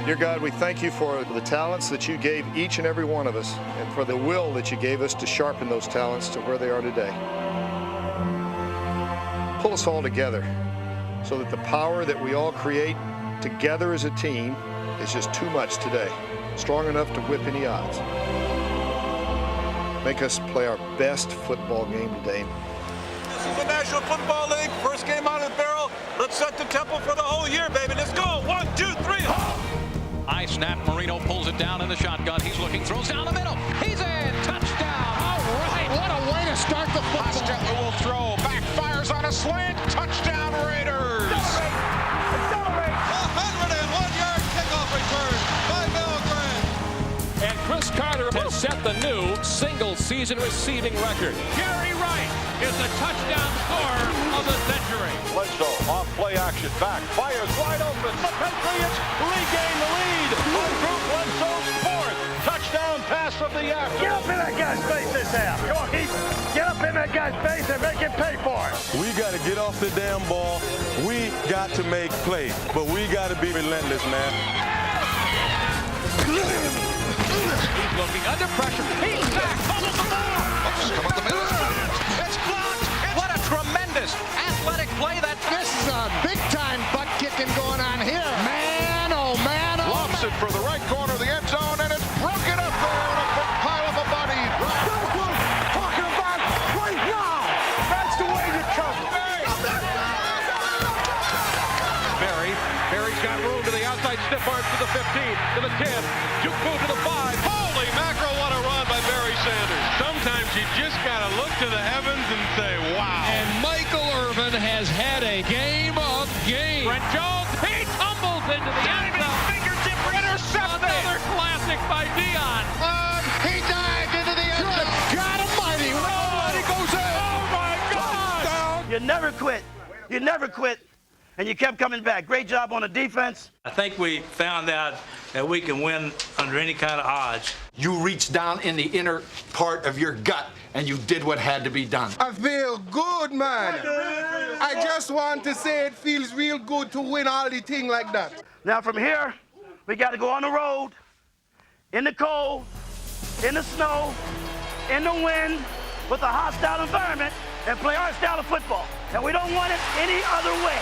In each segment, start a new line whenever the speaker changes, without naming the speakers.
Dear God, we thank you for the talents that you gave each and every one of us and for the will that you gave us to sharpen those talents to where they are today. Pull us all together so that the power that we all create together as a team is just too much today, strong enough to whip any odds. Make us play our best football game today.
This is the National Football League, first game out of the barrel. Let's set the tempo for the whole year, baby. Let's go. 1, 2, 3.
High snap. Marino pulls it down in the shotgun. He's looking, throws down the middle. He's in. Touchdown. All right. What a way to start the football. Will throw. Backfires on a slant. Touchdown Raiders.
Accelerate. 101-yard kickoff return by Belgrade.
And Chris Carter has set the new single-season receiving record.
Gary Wright is the touchdown scorer of the century.
Bledsoe off play action. Back. Fires wide open. The Patriots regain the lead. On Drew Bledsoe's fourth touchdown pass of the afternoon.
Get up in that guy's face this half. Come on, Heath. Get up in that guy's face and make him pay for it.
We got to get off the damn ball. We got to make plays, but we got to be relentless, man.
He's looking under pressure. He's back. Fumbles the ball. Come up the middle. It's blocked. What a tremendous athletic play that.
This is a big-time butt kicking going on here. Man, oh man, oh
Lofts it for the right corner of the end zone, and it's broken up there on a big pile of a body.
That's what I'm talking about right now. That's the way to come.
Barry's got room to the outside stiff arm to the 15, to the 10, juke move to the 5.
Holy mackerel, what a run by Barry Sanders. Sometimes you just got to look to the heavens and say, wow.
And Michael Irvin has had a game of games. Brent Jones, he tumbles into the end zone. Fingertip intercepted. Another classic by Dion.
he dived into the end zone. God almighty.
Oh, and he goes in. Oh, my God.
You never quit. You never quit. And you kept coming back. Great job on the defense.
I think we found out that we can win under any kind of odds.
You reached down in the inner part of your gut and you did what had to be done.
I feel good, man. I just want to say it feels real good to win all the thing like that.
Now from here, we got to go on the road, in the cold, in the snow, in the wind, with a hostile environment, and play our style of football. And we don't want it any other way.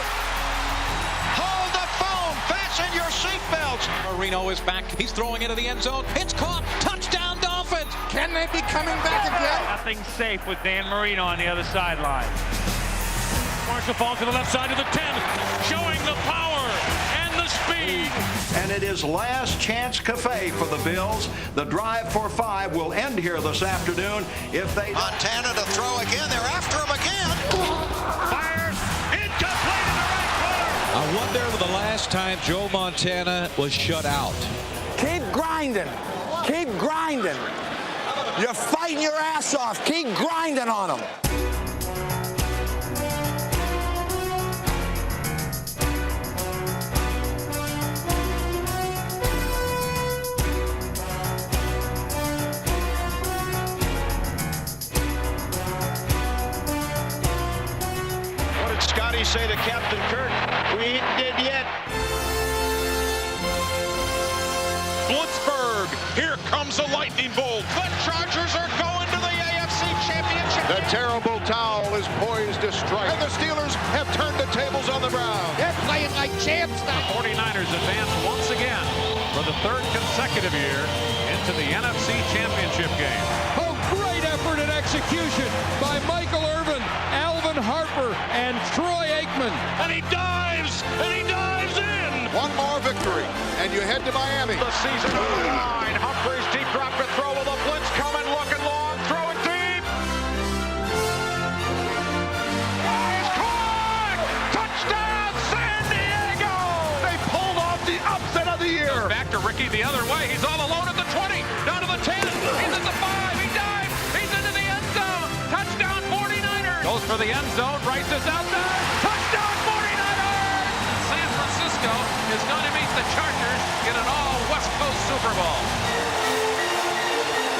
Hold the phone. Fasten your seatbelts. Marino is back. He's throwing into the end zone. It's caught. Touchdown Dolphins.
Can they be coming back again?
Nothing safe with Dan Marino on the other sideline. Marshall falls to the left side of the 10, showing the power and the speed.
And it is last chance cafe for the Bills. The drive for 5 will end here this afternoon if they...
Montana to throw again. They're after him again. Fires. Incomplete in the right corner.
I wonder the last time Joe Montana was shut out.
Keep grinding. Keep grinding. You're fighting your ass off. Keep grinding on them.
What did Scotty say to Captain Kirk? We ain't dead yet.
Blitzburg. Here comes a lightning bolt. The Chargers are going to the AFC Championship.
The terrible towel is poised to strike. And the Steelers have turned the tables on the Browns.
They're playing like champs now.
The 49ers advance once again for the third consecutive year into the NFC Championship game.
Oh, great effort and execution by Michael Irvin, Alvin Harper, and Troy Aikman.
And he dives in.
One more victory, and you head to Miami.
The season on the line. Humphries deep drop to throw with a blitz coming, looking long, throwing deep. He's caught! Touchdown, San Diego!
They pulled off the upset of the year.
Back to Ricky the other way. He's all alone at the 20, down to the 10. He's at the 5. He dives. He's into the end zone. Touchdown 49ers. Goes for the end zone. Rice is out there. Touchdown 49ers. San Francisco is going to meet the Chargers in an all-West Coast Super Bowl.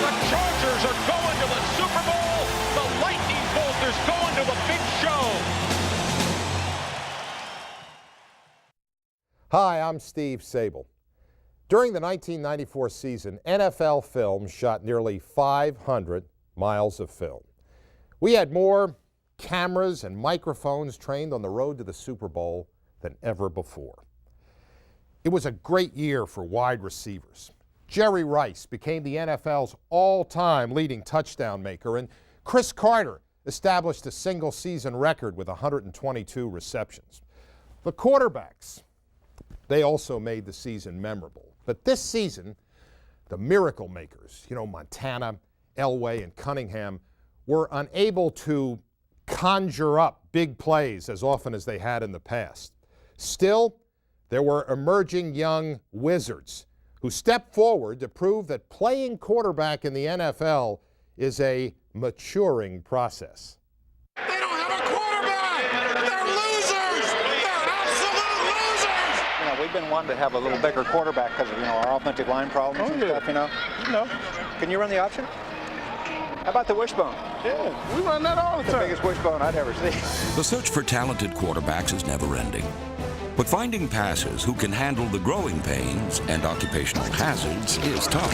The Chargers are going to the Super Bowl. The Lightning Bolt is going to the big show.
Hi, I'm Steve Sable.
During the 1994 season, NFL Films shot nearly 500 miles of film. We had more cameras and microphones trained on the road to the Super Bowl than ever before. It was a great year for wide receivers. Jerry Rice became the NFL's all-time leading touchdown maker, and Chris Carter established a single-season record with 122 receptions. The quarterbacks, they also made the season memorable. But this season, the miracle makers, Montana, Elway, and Cunningham, were unable to conjure up big plays as often as they had in the past. Still, there were emerging young wizards who stepped forward to prove that playing quarterback in the NFL is a maturing process.
They don't have a quarterback! They're losers! They're absolute losers!
We've been wanting to have a little bigger quarterback because of, our offensive line problems and stuff, Can you run the option? How about the wishbone?
Yeah, we run that all the time.
The biggest wishbone I'd ever seen.
The search for talented quarterbacks is never ending. But finding passers who can handle the growing pains and occupational hazards is tough.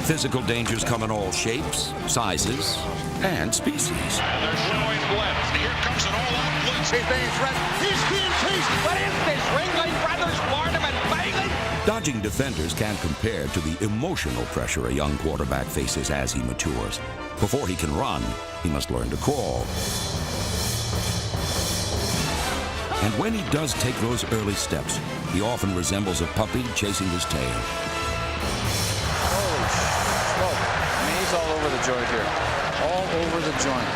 Physical dangers come in all shapes, sizes, and species.
And they're showing blitz. Here comes an all-out blitz. He's being threatened. He's being chased. What is this? Ringling Brothers, Barnum and Bailey?
Dodging defenders can't compare to the emotional pressure a young quarterback faces as he matures. Before he can run, he must learn to crawl. And when he does take those early steps, he often resembles a puppy chasing his tail.
Holy smoke. He's all over the joint here. All over the joint.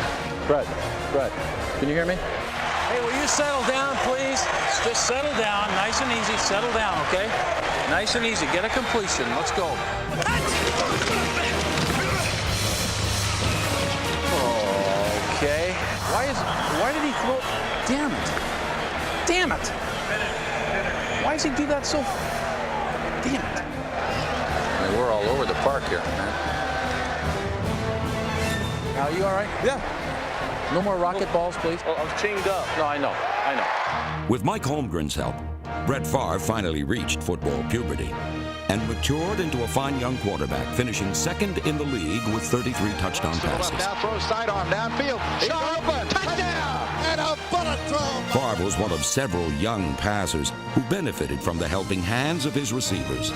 Brett, can you hear me? Hey, will you settle down, please? Just settle down, nice and easy. Settle down, okay? Nice and easy. Get a completion. Let's go. Okay. Why did he throw? Damn it. Damn it. Why does he do that so? Damn it. I mean, we're all over the park here, man. Al, you all right? Yeah. No more rocket balls, please.
Oh, I'm chained up.
No, I know.
With Mike Holmgren's help, Brett Favre finally reached football puberty and matured into a fine young quarterback, finishing second in the league with 33 touchdown passes.
Now throws sidearm downfield. Shot open. Touchdown. And a bullet throw.
Favre was one of several young passers who benefited from the helping hands of his receivers.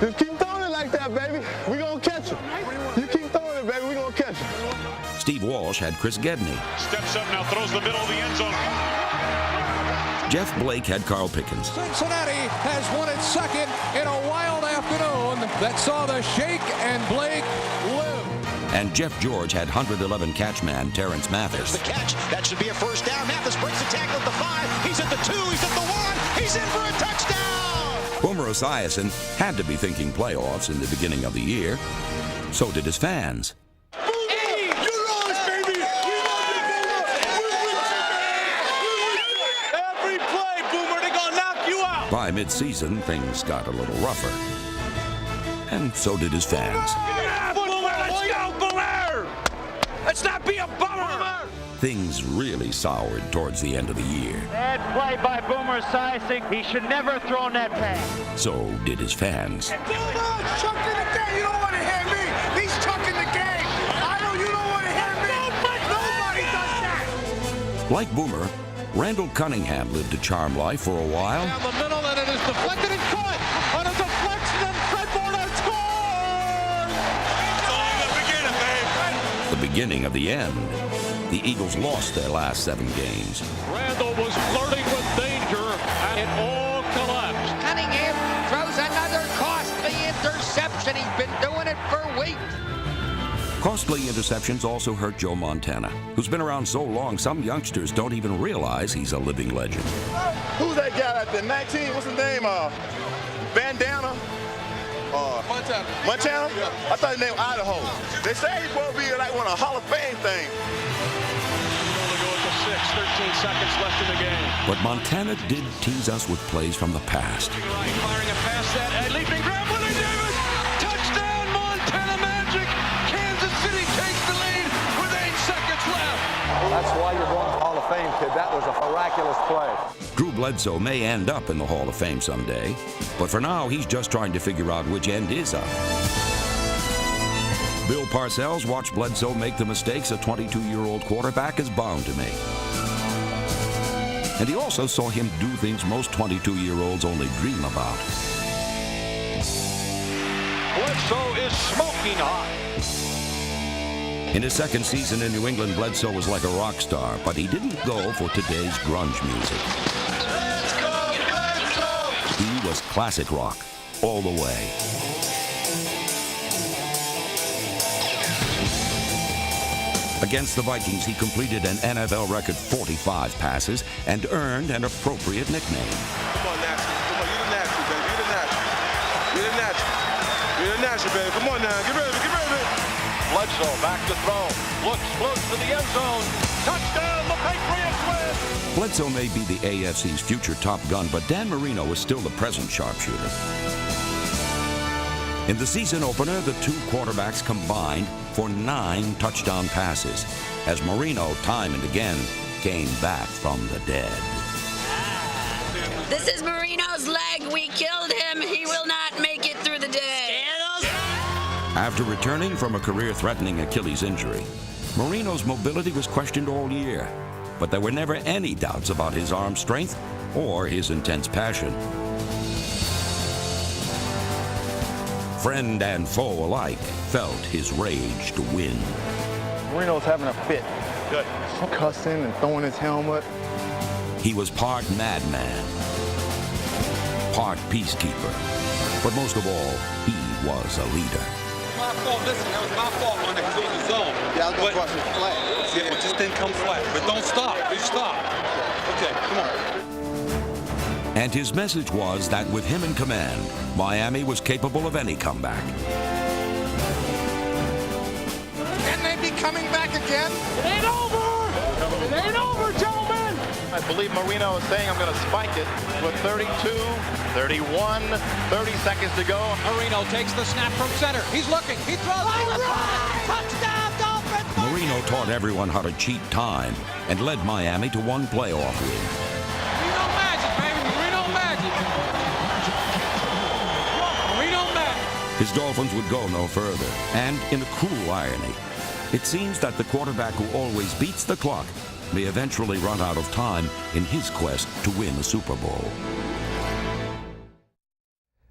Just keep throwing it like that, baby. We're going to catch him. You keep throwing it, baby. We're going to catch him.
Steve Walsh had Chris Gedney.
Steps up now, throws the middle of the end zone.
Jeff Blake had Carl Pickens.
Cincinnati has won its second in a wild afternoon that saw the Shake and Blake live.
And Jeff George had 111 catchman Terrence Mathis.
There's the catch. That should be a first down. Mathis breaks the tackle at the 5. He's at the 2. He's at the 1. He's in for a touchdown.
Boomer Esiason had to be thinking playoffs in the beginning of the year. So did his fans. By mid-season, things got a little rougher. And so did his fans.
Yeah, Boomer, let's go, Boomer! Let's not be a bummer!
Things really soured towards the end of the year.
Bad play by Boomer Esiason. He should never have thrown that pass.
So did his fans.
Boomer's chucking the game. You don't want to hear me. He's chucking the game. I know you don't want to hear me. Nobody does that.
Like Boomer, Randall Cunningham lived a charmed life for a while.
Down the middle, and it is deflected and caught on a deflection, and Fred Warner scores! It's only the beginning, babe.
The beginning of the end. The Eagles lost their last 7 games.
Randall was flirting with danger, and it all collapsed.
Cunningham throws another costly interception. He's been doing it for weeks.
Costly interceptions also hurt Joe Montana, who's been around so long some youngsters don't even realize he's a living legend.
Who's that guy out there? 19? What's his name? Bandana? Montana? Yeah. I thought his name was Idaho. They say he's supposed to be like one of the Hall of Fame things.
Only go at the 6, 13 seconds left in the game.
But Montana did tease us with plays from the past.
Right, firing a pass that, a leaping grab, Willie Davis! Touchdown, Montana Magic! Kansas City takes the lead with 8 seconds left.
That's why you're going to Hall of Fame,
miraculous play.
Drew Bledsoe may end up in the Hall of Fame someday, but for now, he's just trying to figure out which end is up. Bill Parcells watched Bledsoe make the mistakes a 22-year-old quarterback is bound to make. And he also saw him do things most 22-year-olds only dream about.
Bledsoe is smoking hot.
In his second season in New England, Bledsoe was like a rock star, but he didn't go for today's grunge music. He was classic rock all the way. Against the Vikings, he completed an NFL record 45 passes and earned an appropriate nickname.
Come on, Nasty. Come on, you the Nasty, baby. You the Nasty. You the Nasty. You the Nasty, baby. Come on now. Get ready. Get ready.
Bledsoe back to throw. Looks close to the end zone. Touchdown, the Patriots win.
Bledsoe may be the AFC's future top gun, but Dan Marino is still the present sharpshooter. In the season opener, the two quarterbacks combined for 9 touchdown passes, as Marino, time and again, came back from the dead.
This is Marino's leg. We killed him. He will not make it through the day.
After returning from a career-threatening Achilles injury, Marino's mobility was questioned all year, but there were never any doubts about his arm strength or his intense passion. Friend and foe alike felt his rage to win.
Marino's having a fit.
Good.
Cussing and throwing his helmet.
He was part madman, part peacekeeper, but most of all, he was a leader.
My fault, listen, that was my fault when it was the zone.
Yeah, I was going to cross the flat.
Yeah, it just didn't come flat. But don't stop, please stop. Okay, come on.
And his message was that with him in command, Miami was capable of any comeback.
Can they be coming back again?
It ain't over! It ain't over, gentlemen!
I believe Marino is saying I'm going to spike it with 32, 31, 30 seconds to go.
Marino takes the snap from center. He's looking. He throws. Touchdown, Dolphins!
Marino taught everyone how to cheat time and led Miami to one playoff win.
Marino magic, baby. Marino magic. Marino magic.
His Dolphins would go no further. And in a cruel irony, it seems that the quarterback who always beats the clock may eventually run out of time in his quest to win a Super Bowl.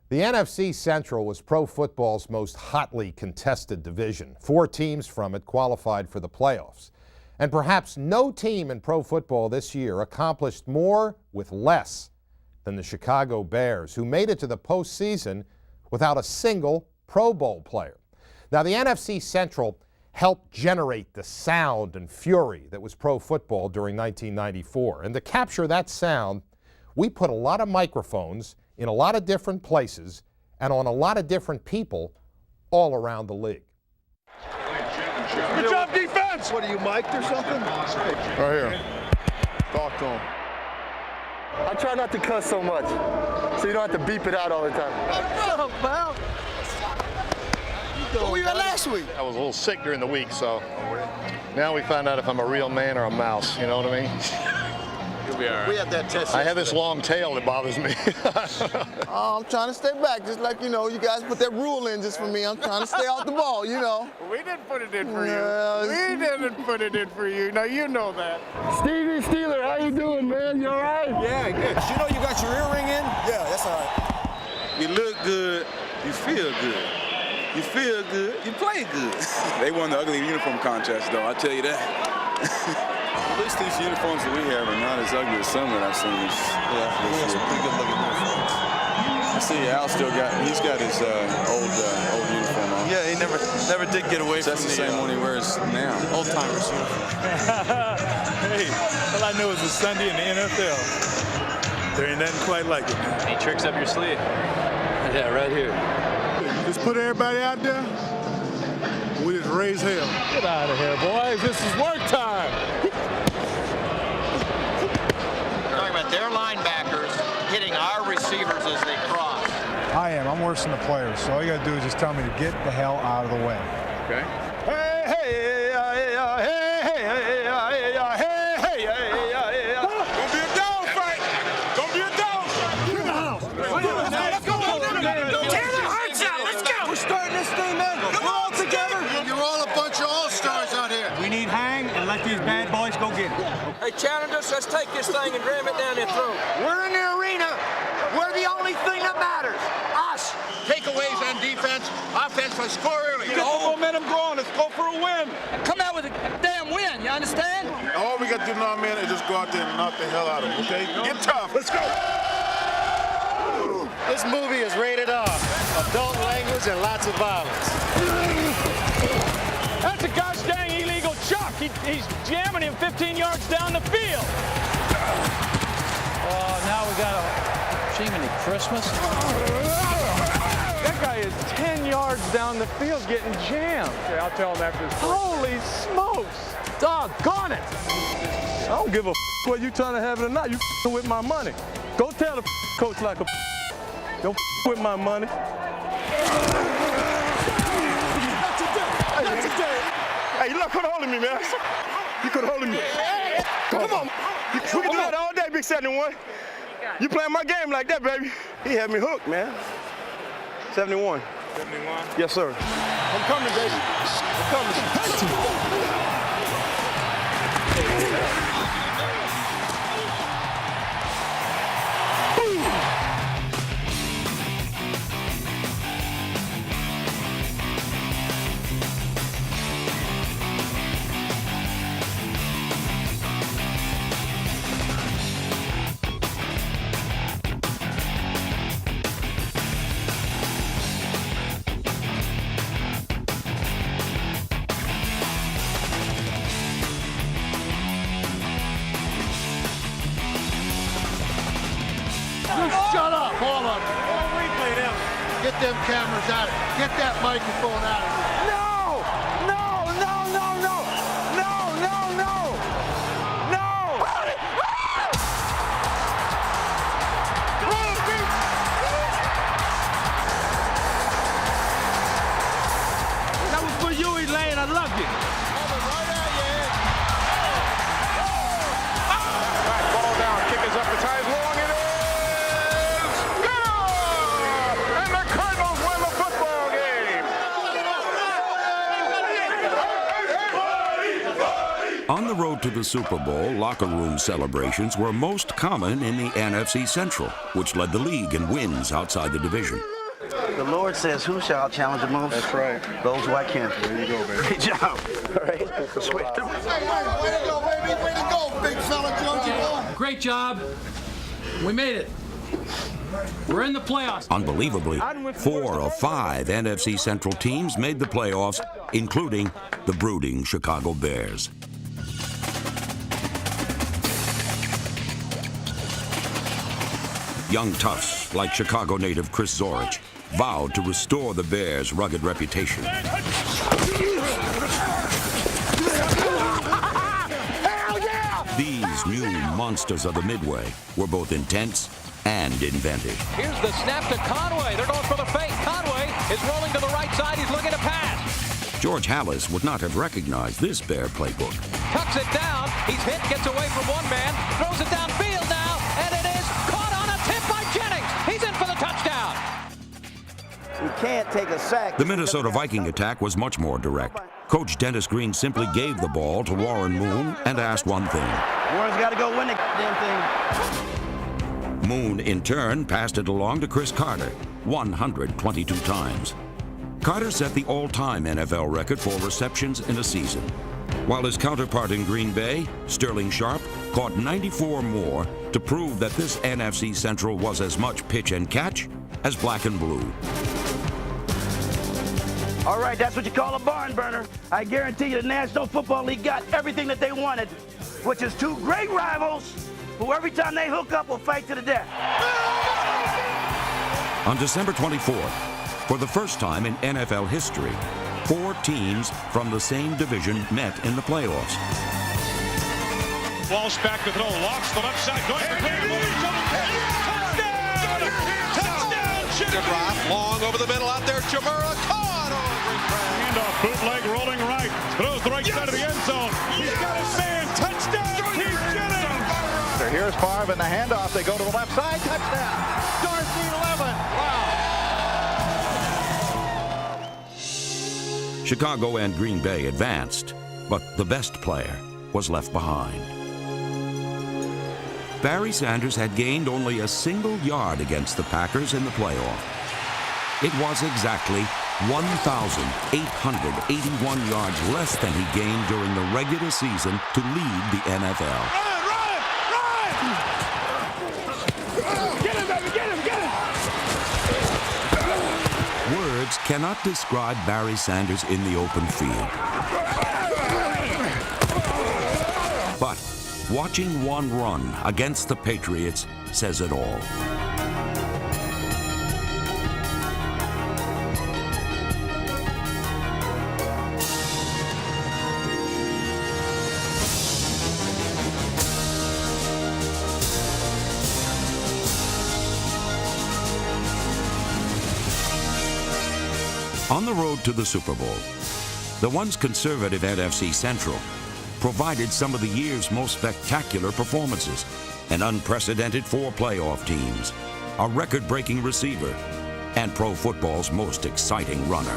The NFC Central was pro football's most hotly contested division. 4 teams from it qualified for the playoffs. And perhaps no team in pro football this year accomplished more with less than the Chicago Bears, who made it to the postseason without a single Pro Bowl player. Now, the NFC Central helped generate the sound and fury that was pro football during 1994. And to capture that sound, we put a lot of microphones in a lot of different places and on a lot of different people all around the league.
Good job, defense! What are you, mic'd or something?
Right here. Talk to him. I try not to cuss so much, so you don't have to beep it out all the time.
What's up, pal? Where were you at last week?
I was a little sick during the week, so now we find out if I'm a real man or a mouse, you know what I mean?
You'll be all right. We had that test.
I have this long tail that bothers me.
Oh, I'm trying to stay back, just like, you know, you guys put that rule in just for me. I'm trying to stay off the ball, you know.
We didn't put it in for you. We didn't put it in for you. Now you know that.
Stevie Steeler, how you doing, man? You all right?
Yeah, good.
You know you got your ear ring in? Yeah, that's all right.
You look good, you feel good. You feel good, you play good. They won the ugly uniform contest, though, I'll tell you that. At least these uniforms that we have are not as ugly as some that I've seen. Yeah, we have some pretty good looking uniforms. I see Al he's got his old uniform on.
Yeah, he never did get away from
That's the same one he wears now.
Old timers uniform.
Hey, all I know is it's Sunday in the NFL. There ain't nothing quite like it.
Any tricks up your sleeve?
Yeah, right here. Just put everybody out there. We just raise hell. Get out of here, boys. This is work time.
Talking about their linebackers hitting our receivers as they cross.
I am. I'm worse than the players. So all you got to do is just tell me to get the hell out of the way.
Okay.
Hey, hey, hey, hey, hey, hey, hey, hey, hey, hey, hey. this thing, man. We're all together. You're all a bunch of all-stars out here.
We need hang and let these bad boys go get it.
Hey, challengers, let's take this thing and ram it down their throat.
We're in the arena. We're the only thing that matters. Us.
Takeaways on defense. Offense, let's score early.
Get the momentum going. Let's go for a win.
Come out with a damn win, you understand?
All we got to do now, man, is just go out there and knock the hell out of them, okay? Get tough. Let's go.
This movie is rated R. Adult language and lots of violence.
That's a gosh dang illegal chuck. He's jamming him 15 yards down the field.
Oh, now we got a Jiminy Christmas.
That guy is 10 yards down the field getting jammed. Okay, I'll tell him after this. Holy smokes. Doggone it.
I don't give a what you trying to have it or not. You with my money. Go tell the coach like a don't with my money. Hey, you could have holding me, man. You could have holding me. Come on. We can do that all day, Big 71. You playing my game like that, baby. He had me hooked, man. 71. 71? Yes, sir. I'm coming, baby. I'm coming.
Shut up, all of you. Replay them. Get them cameras out of here. Get that microphone out of here.
No! No! No! No! No! No! No! No! No!
That was for you, Elaine. I love you.
Ball down, kick is up, the tie is long, it is good! And the Cardinals win the football game!
On the road to the Super Bowl, locker room celebrations were most common in the NFC Central, which led the league in wins outside the division.
The Lord says, who shall challenge the most?
That's right.
Those who I can.
There you go, baby.
Great job. All right. Sweet.
Way to go, baby. Way to go, big fella, Jonesy boy.
Great job. We made it. We're in the playoffs.
Unbelievably, 4 of 5 NFC Central teams made the playoffs, including the brooding Chicago Bears. Young toughs like Chicago native Chris Zorich vowed to restore the Bears' rugged reputation. These new monsters of the Midway were both intense and inventive.
Here's the snap to Conway. They're going for the fake. Conway is rolling to the right side. He's looking to pass.
George Halas would not have recognized this Bear playbook.
Tucks it down. He's hit, gets away from one man, throws it downfield now, and it is caught on a tip by Jennings. He's in for the touchdown.
We can't take a sack.
The Minnesota Viking attack was much more direct. Coach Dennis Green simply gave the ball to Warren Moon and asked one thing.
Warren's got to go win the damn thing.
Moon, in turn, passed it along to Chris Carter 122 times. Carter set the all-time NFL record for receptions in a season, while his counterpart in Green Bay, Sterling Sharp, caught 94 more to prove that this NFC Central was as much pitch and catch as black and blue.
All right, that's what you call a barn burner. I guarantee you the National Football League got everything that they wanted, which is two great rivals who every time they hook up will fight to the death.
On December 24th, for the first time in NFL history, 4 teams from the same division met in the playoffs.
Ball's back to throw. Lofts the left side. Going for touchdown!
Good drop, long over the middle out there. Chamura caught on
Handoff, bootleg, rolling right. Throws the right side of the end zone. He's got his man. Touchdown, Keith Jennings!
Here's Favre in the handoff. They go to the left side. Touchdown. Darcy 11. Wow.
Chicago and Green Bay advanced, but the best player was left behind. Barry Sanders had gained only a single yard against the Packers in the playoff. It was exactly 1,881 yards less than he gained during the regular season to lead the NFL.
Get him, baby, get him, get him!
Words cannot describe Barry Sanders in the open field. But watching one run against the Patriots says it all. On the road to the Super Bowl, the once conservative NFC Central provided some of the year's most spectacular performances: an unprecedented 4 playoff teams, a record-breaking receiver, and pro football's most exciting runner.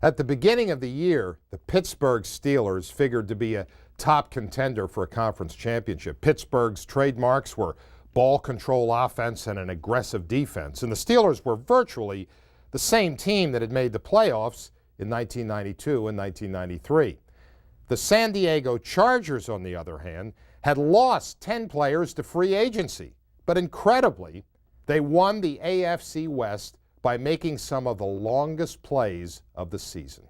At the beginning of the year, the Pittsburgh Steelers figured to be a top contender for a conference championship. Pittsburgh's trademarks were ball control offense and an aggressive defense, and the Steelers were virtually the same team that had made the playoffs in 1992 and 1993. The San Diego Chargers, on the other hand, had lost 10 players to free agency, but incredibly, they won the AFC West by making some of the longest plays of the season.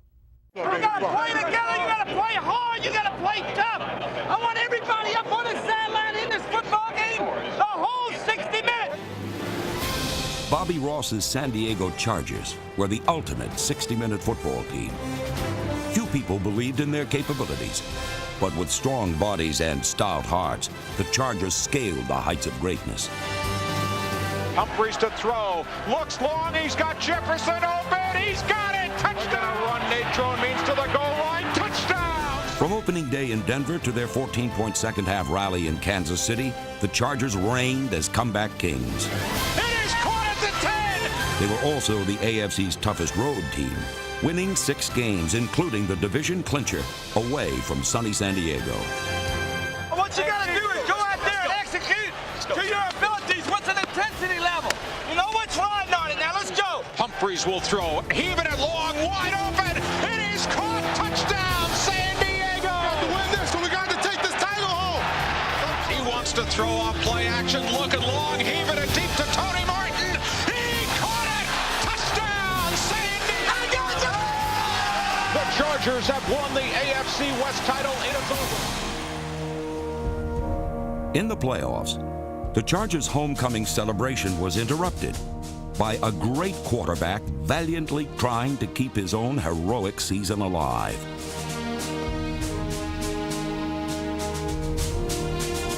You gotta play together, you gotta play hard, you gotta play tough. I want everybody up on the sideline in this football game the whole 60 minutes.
Bobby Ross's San Diego Chargers were the ultimate 60-minute football team. Few people believed in their capabilities, but with strong bodies and stout hearts, the Chargers scaled the heights of greatness.
Humphries to throw, looks long, he's got Jefferson open, he's got it, touchdown! A run Natron means to the goal line, touchdown!
From opening day in Denver to their 14-point second-half rally in Kansas City, the Chargers reigned as comeback kings.
It is caught at the 10!
They were also the AFC's toughest road team, winning 6 games, including the division clincher, away from sunny San Diego.
What you gotta do is go out there and execute to your abilities. What's an intensity level? You know what's riding on it. Now let's go.
Humphries will throw, heaving it long, wide open. It is caught, touchdown, San Diego.
We got to win this, so we got to take this title home.
He wants to throw off play action, looking long, heaving it deep to Tony Martin. He caught it, touchdown, San Diego. The Chargers have won the AFC West title. It is over.
In the playoffs, the Chargers' homecoming celebration was interrupted by a great quarterback valiantly trying to keep his own heroic season alive.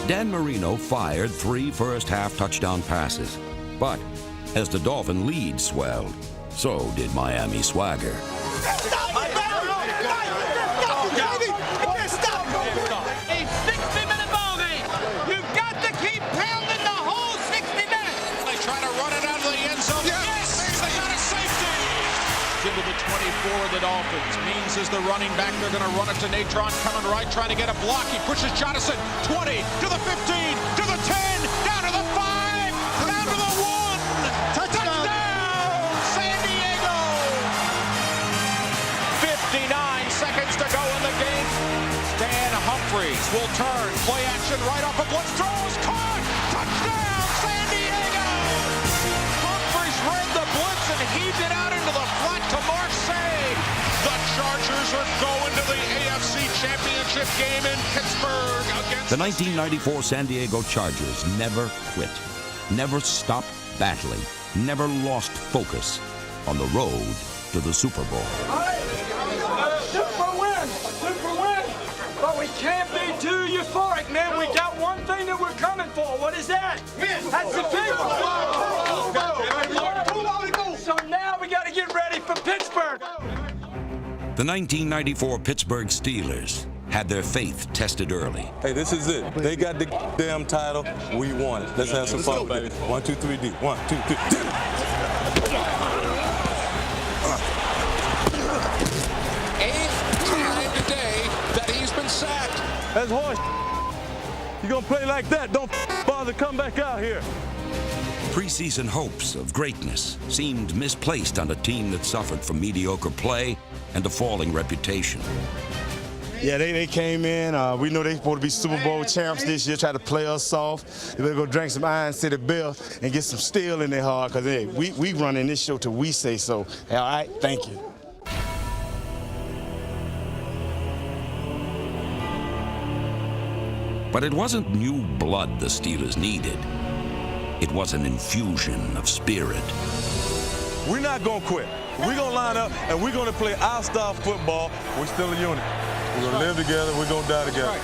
Dan Marino fired 3 first-half touchdown passes, but as the Dolphin lead swelled, so did Miami swagger.
Into the 24 of the Dolphins. Means is the running back. They're going to run it to Natron, coming right, trying to get a block. He pushes Jonathan. 20 to the 15, to the 10, down to the 5, down to the 1. Touchdown, San Diego. 59 seconds to go in the game. Dan Humphries will turn. Play action right off a blitz. Throws caught. Touchdown, San Diego. Humphries read the blitz and heaved it out into the flat to Marseille. The Chargers are going to the AFC Championship game in Pittsburgh against
the 1994 San Diego Chargers never quit, never stopped battling, never lost focus on the road to the Super Bowl.
Super win! Super win! But we can't be too euphoric, man. We got one thing that we're coming for. What is that? That's the big one. So now we got to get ready for Pittsburgh.
The 1994 Pittsburgh Steelers had their faith tested early.
Hey, this is it. They got the damn title. We won it. Let's have some fun, baby. 1, 2, 3, D. 1, 2, 3, D.
horse. You're going to play like that, don't bother come back out here.
Preseason hopes of greatness seemed misplaced on a team that suffered from mediocre play and a falling reputation.
Yeah, they came in. We know they're supposed to be Super Bowl champs this year, try to play us soft. They better go drink some Iron City Bill and get some steel in their heart, because hey, we running this show till we say so. All right, thank you.
But it wasn't new blood the Steelers needed. It was an infusion of spirit.
We're not going to quit. We're going to line up, and we're going to play our style football. We're still a unit. We're going to live together. We're going to die together.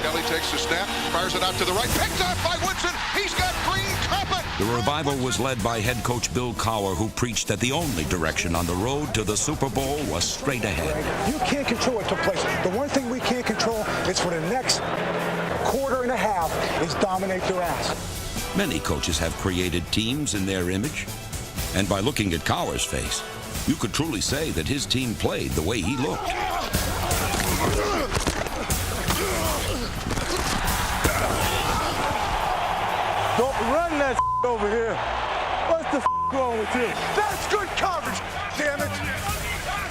Kelly takes the snap, fires it out to the right, picked up by Woodson. He's got green carpet.
The revival was led by head coach Bill Cowher, who preached that the only direction on the road to the Super Bowl was straight ahead.
You can't control what took place. The one thing we can't control is for the next quarter and a half is dominate their ass.
Many coaches have created teams in their image. And by looking at Cowher's face, you could truly say that his team played the way he looked.
Don't run that over here. What's the wrong with you?
That's good coverage, damn it.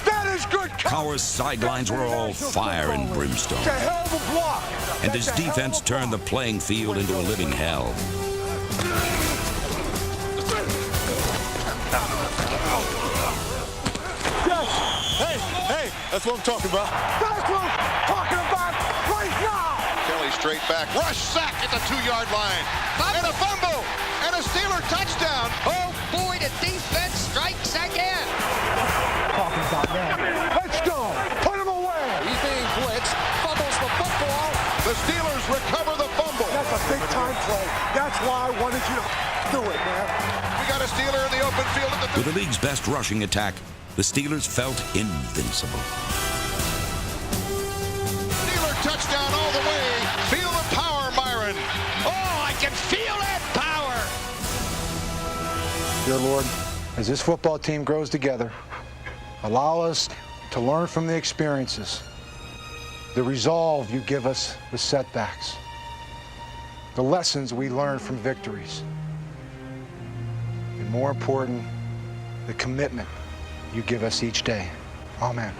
That is good coverage.
Cowher's sidelines were all fire and brimstone.
It's a hell of a block.
And his defense turned the playing field into a living hell.
Hey, that's what I'm talking about.
That's what I'm talking about right now.
Kelly straight back, rush sack at the 2-yard line. And a fumble, and a Steeler touchdown.
Oh boy, the defense strikes again.
Talking about now. Let's go. Put him away.
He's being blitzed, fumbles the football. The Steelers recover the fumble.
That's a big time play. That's why I wanted you to do it, man.
We got a Steeler in the open field at the
With the league's best rushing attack, the Steelers felt invincible.
Steeler touchdown all the way. Feel the power, Myron.
Oh, I can feel that power.
Dear Lord, as this football team grows together, allow us to learn from the experiences, the resolve you give us with setbacks, the lessons we learn from victories, and more important, the commitment you give us each day. Amen.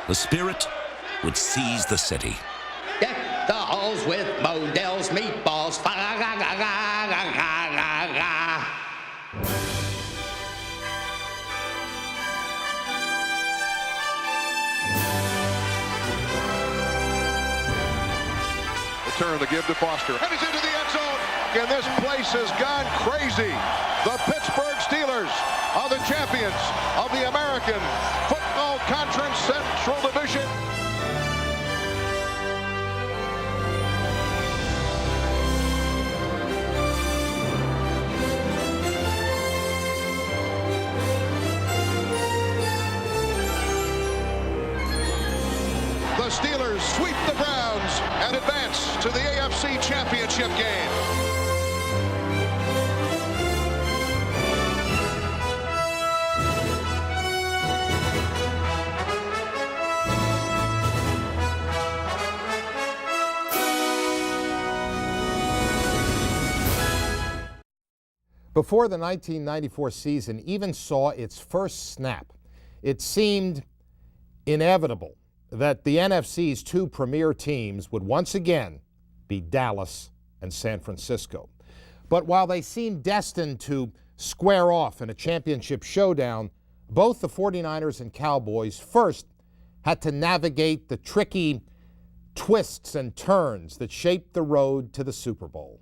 The Spirit would seize the city.
Deck the halls with Modell's meatballs.
The turn, the give to Foster. And he's into the end zone. And this place has gone crazy. The Pittsburgh Steelers are the champions of the American Football Conference Central Division. The Steelers sweep the Browns and advance to the AFC Championship game.
Before the 1994 season even saw its first snap, it seemed inevitable that the NFC's two premier teams would once again be Dallas and San Francisco. But while they seemed destined to square off in a championship showdown, both the 49ers and Cowboys first had to navigate the tricky twists and turns that shaped the road to the Super Bowl.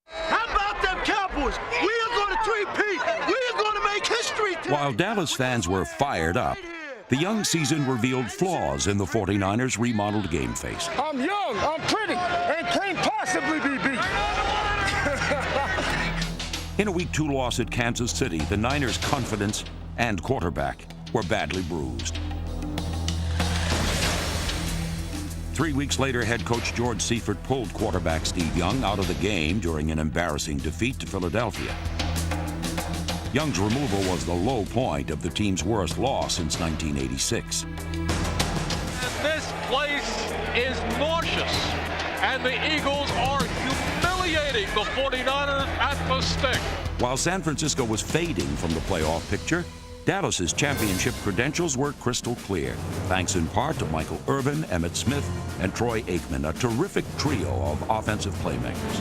How about them Cowboys? We are going to three-peat. We are going to make history today.
While Dallas fans were fired up, the young season revealed flaws in the 49ers' remodeled game face.
I'm young, I'm pretty, and can't possibly be beat.
In a Week 2 loss at Kansas City, the Niners' confidence and quarterback were badly bruised. 3 weeks later, head coach George Seifert pulled quarterback Steve Young out of the game during an embarrassing defeat to Philadelphia. Young's removal was the low point of the team's worst loss since 1986.
This place is more and the Eagles are humiliating the 49ers at the stick.
While San Francisco was fading from the playoff picture, Dallas's championship credentials were crystal clear, thanks in part to Michael Irvin, Emmitt Smith, and Troy Aikman, a terrific trio of offensive playmakers.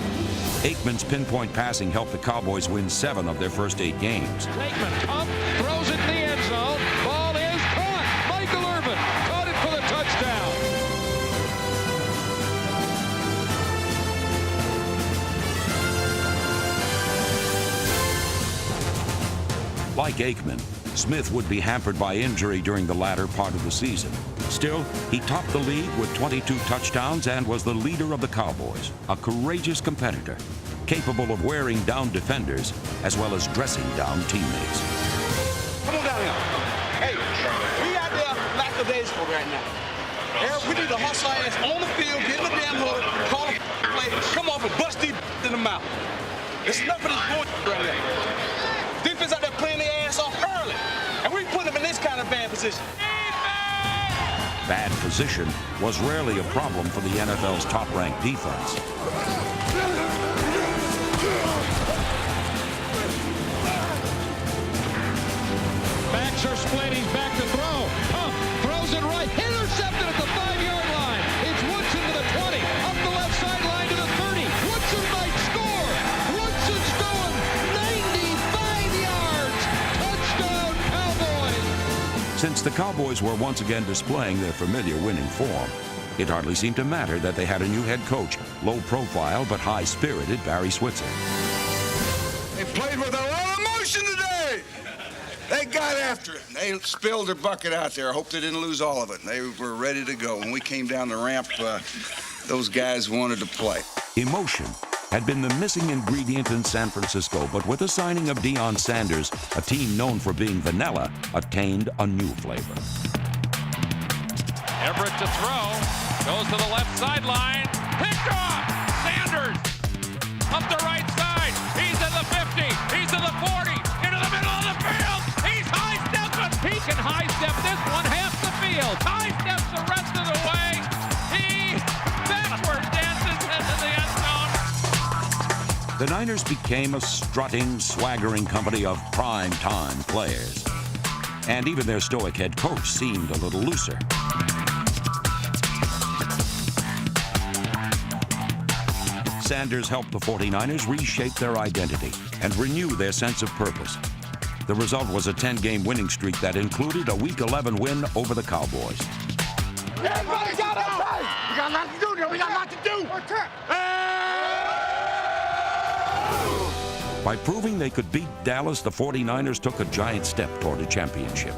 Aikman's pinpoint passing helped the Cowboys win 7 of their first 8 games.
Aikman up, throws it in the end zone. Ball is caught. Michael Irvin caught it for the touchdown.
Like Aikman, Smith would be hampered by injury during the latter part of the season. Still, he topped the league with 22 touchdowns and was the leader of the Cowboys, a courageous competitor, capable of wearing down defenders as well as dressing down teammates.
Come on down here. Hey, we out there lackadaisical right now. We need to hustle our ass on the field, get in the damn hood, call a play, come off and bust these in the mouth. It's enough of this bullshit right here. Defense out there playing their ass off early, and we put them in this kind of bad position.
Bad position was rarely a problem for the NFL's top-ranked defense.
Backs are split. He's back to throw. Pump. Throws it right. Intercepted at the 5-yard line. It's Woodson to the 20. Up the left sideline to the 30. Woodson might score. Woodson's going 95 yards. Touchdown, Cowboys.
Since the Cowboys were once again displaying their familiar winning form, it hardly seemed to matter that they had a new head coach, low-profile but high-spirited Barry Switzer.
They played with a lot of emotion today. They got after it. They spilled their bucket out there. I hope they didn't lose all of it. They were ready to go. When we came down the ramp, those guys wanted to play.
Emotion had been the missing ingredient in San Francisco, but with the signing of Deion Sanders, a team known for being vanilla attained a new flavor.
Everett to throw. Goes to the left sideline. Picked off. Sanders up the right side. He's in the 50. He's in the 40. Into the middle of the field. He's high-stepping. He can high-step this one half the field. High-steps the rest of the way. He backward dances into the end zone.
The Niners became a strutting, swaggering company of prime-time players. And even their stoic head coach seemed a little looser. Sanders helped the 49ers reshape their identity and renew their sense of purpose. The result was a 10-game winning streak that included a Week 11 win over the Cowboys.
Everybody got up! We got a lot to do there. We got a lot to do.
By proving they could beat Dallas, the 49ers took a giant step toward a championship.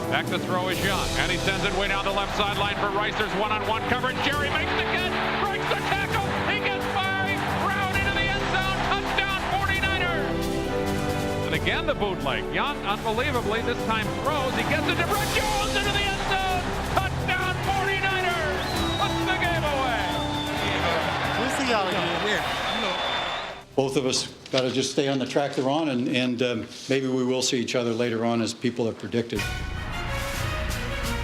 Back to throw is Young, and he sends it way down the left sideline for Rice. There's one-on-one coverage. Jerry makes the catch, breaks the tackle. He gets 5, round into the end zone. Touchdown, 49ers. And again, the bootleg. Young, unbelievably, this time throws. He gets it to Brett Jones into the end zone. Touchdown, 49ers. Puts the game away.
We'll see y'all again. Yeah. Both of us got to just stay on the track they're on, and maybe we will see each other later on as people have predicted.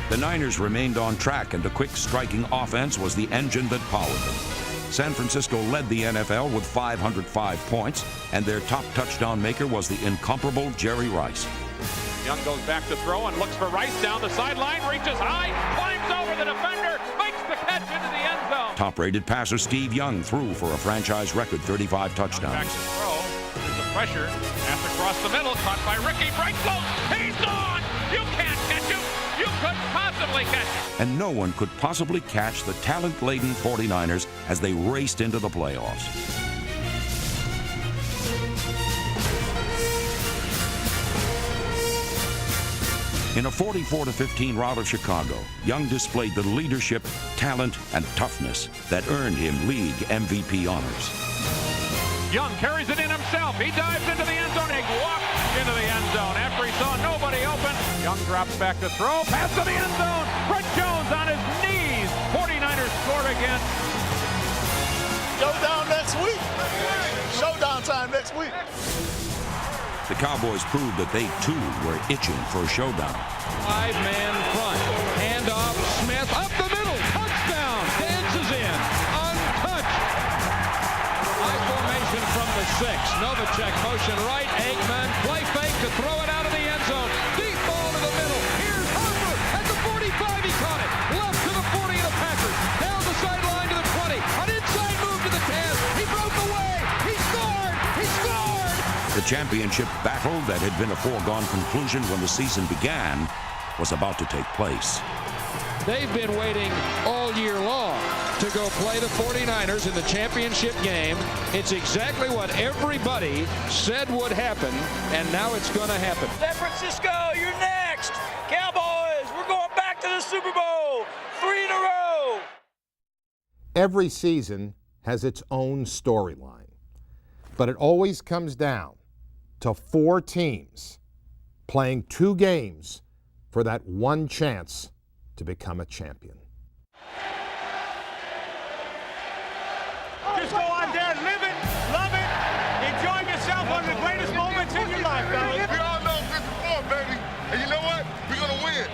The Niners remained on track, and the quick striking offense was the engine that powered them. San Francisco led the NFL with 505 points, and their top touchdown maker was the incomparable Jerry Rice.
Young goes back to throw and looks for Rice down the sideline, reaches high, climbs over the defender, makes the catch into the end zone.
Top-rated passer Steve Young threw for a franchise record 35 touchdowns.
Back to throw. There's the pressure. Pass across the middle, caught by Ricky. Breaks loose. He's on. You can't catch him. You couldn't possibly catch him.
And no one could possibly catch the talent-laden 49ers as they raced into the playoffs. In a 44-15 rout of Chicago, Young displayed the leadership, talent, and toughness that earned him league MVP honors.
Young carries it in himself. He dives into the end zone. He walks into the end zone after he saw nobody open. Young drops back to throw. Pass to the end zone. Brett Jones on his knees. 49ers score again.
Showdown next week. Showdown time next week.
The Cowboys proved that they, too, were itching for a showdown.
5-man front. Handoff. Smith up the middle. Touchdown. Dances in. 6. Novacek motion right. Aikman play fake to throw it out of the end zone. Deep ball to the middle. Here's Harper at the 45. He caught it. Left to the 40 of the Packers. Down the sideline to the 20. An inside move to the 10. He broke away. He scored. He scored.
The championship battle that had been a foregone conclusion when the season began was about to take place.
They've been waiting all year long to go play the 49ers in the championship game. It's exactly what everybody said would happen, and now it's going to happen.
San Francisco, you're next. Cowboys, we're going back to the Super Bowl. 3 in a row.
Every season has its own storyline, but it always comes down to 4 teams playing 2 games for that one chance to become a champion.
Just go out there, live it, love it, enjoy yourself, one of the greatest moments in your life, fellas.
We all know this is fun, baby. And you know what? We're going to win.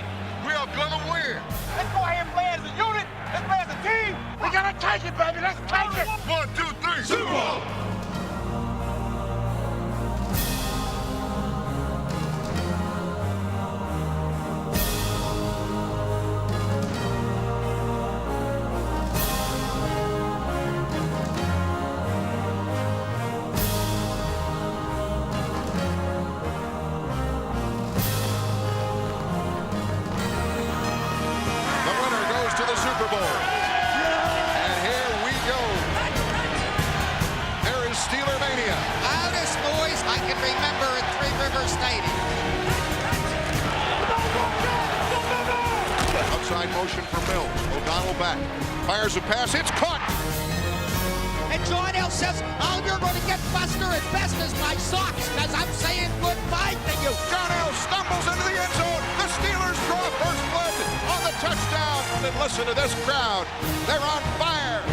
We are going to win.
Let's go ahead and play as a unit. Let's play as a team. We got to take it, baby. Let's take it.
1, 2, 3. Super Bowl.
Outside motion for Mills. O'Donnell back. Fires a pass. It's caught.
And Jordan says, all you're going to get, Buster, at best is my socks, because I'm saying goodbye to you.
Darnell stumbles into the end zone. The Steelers draw first blood on the touchdown. And listen to this crowd. They're on fire.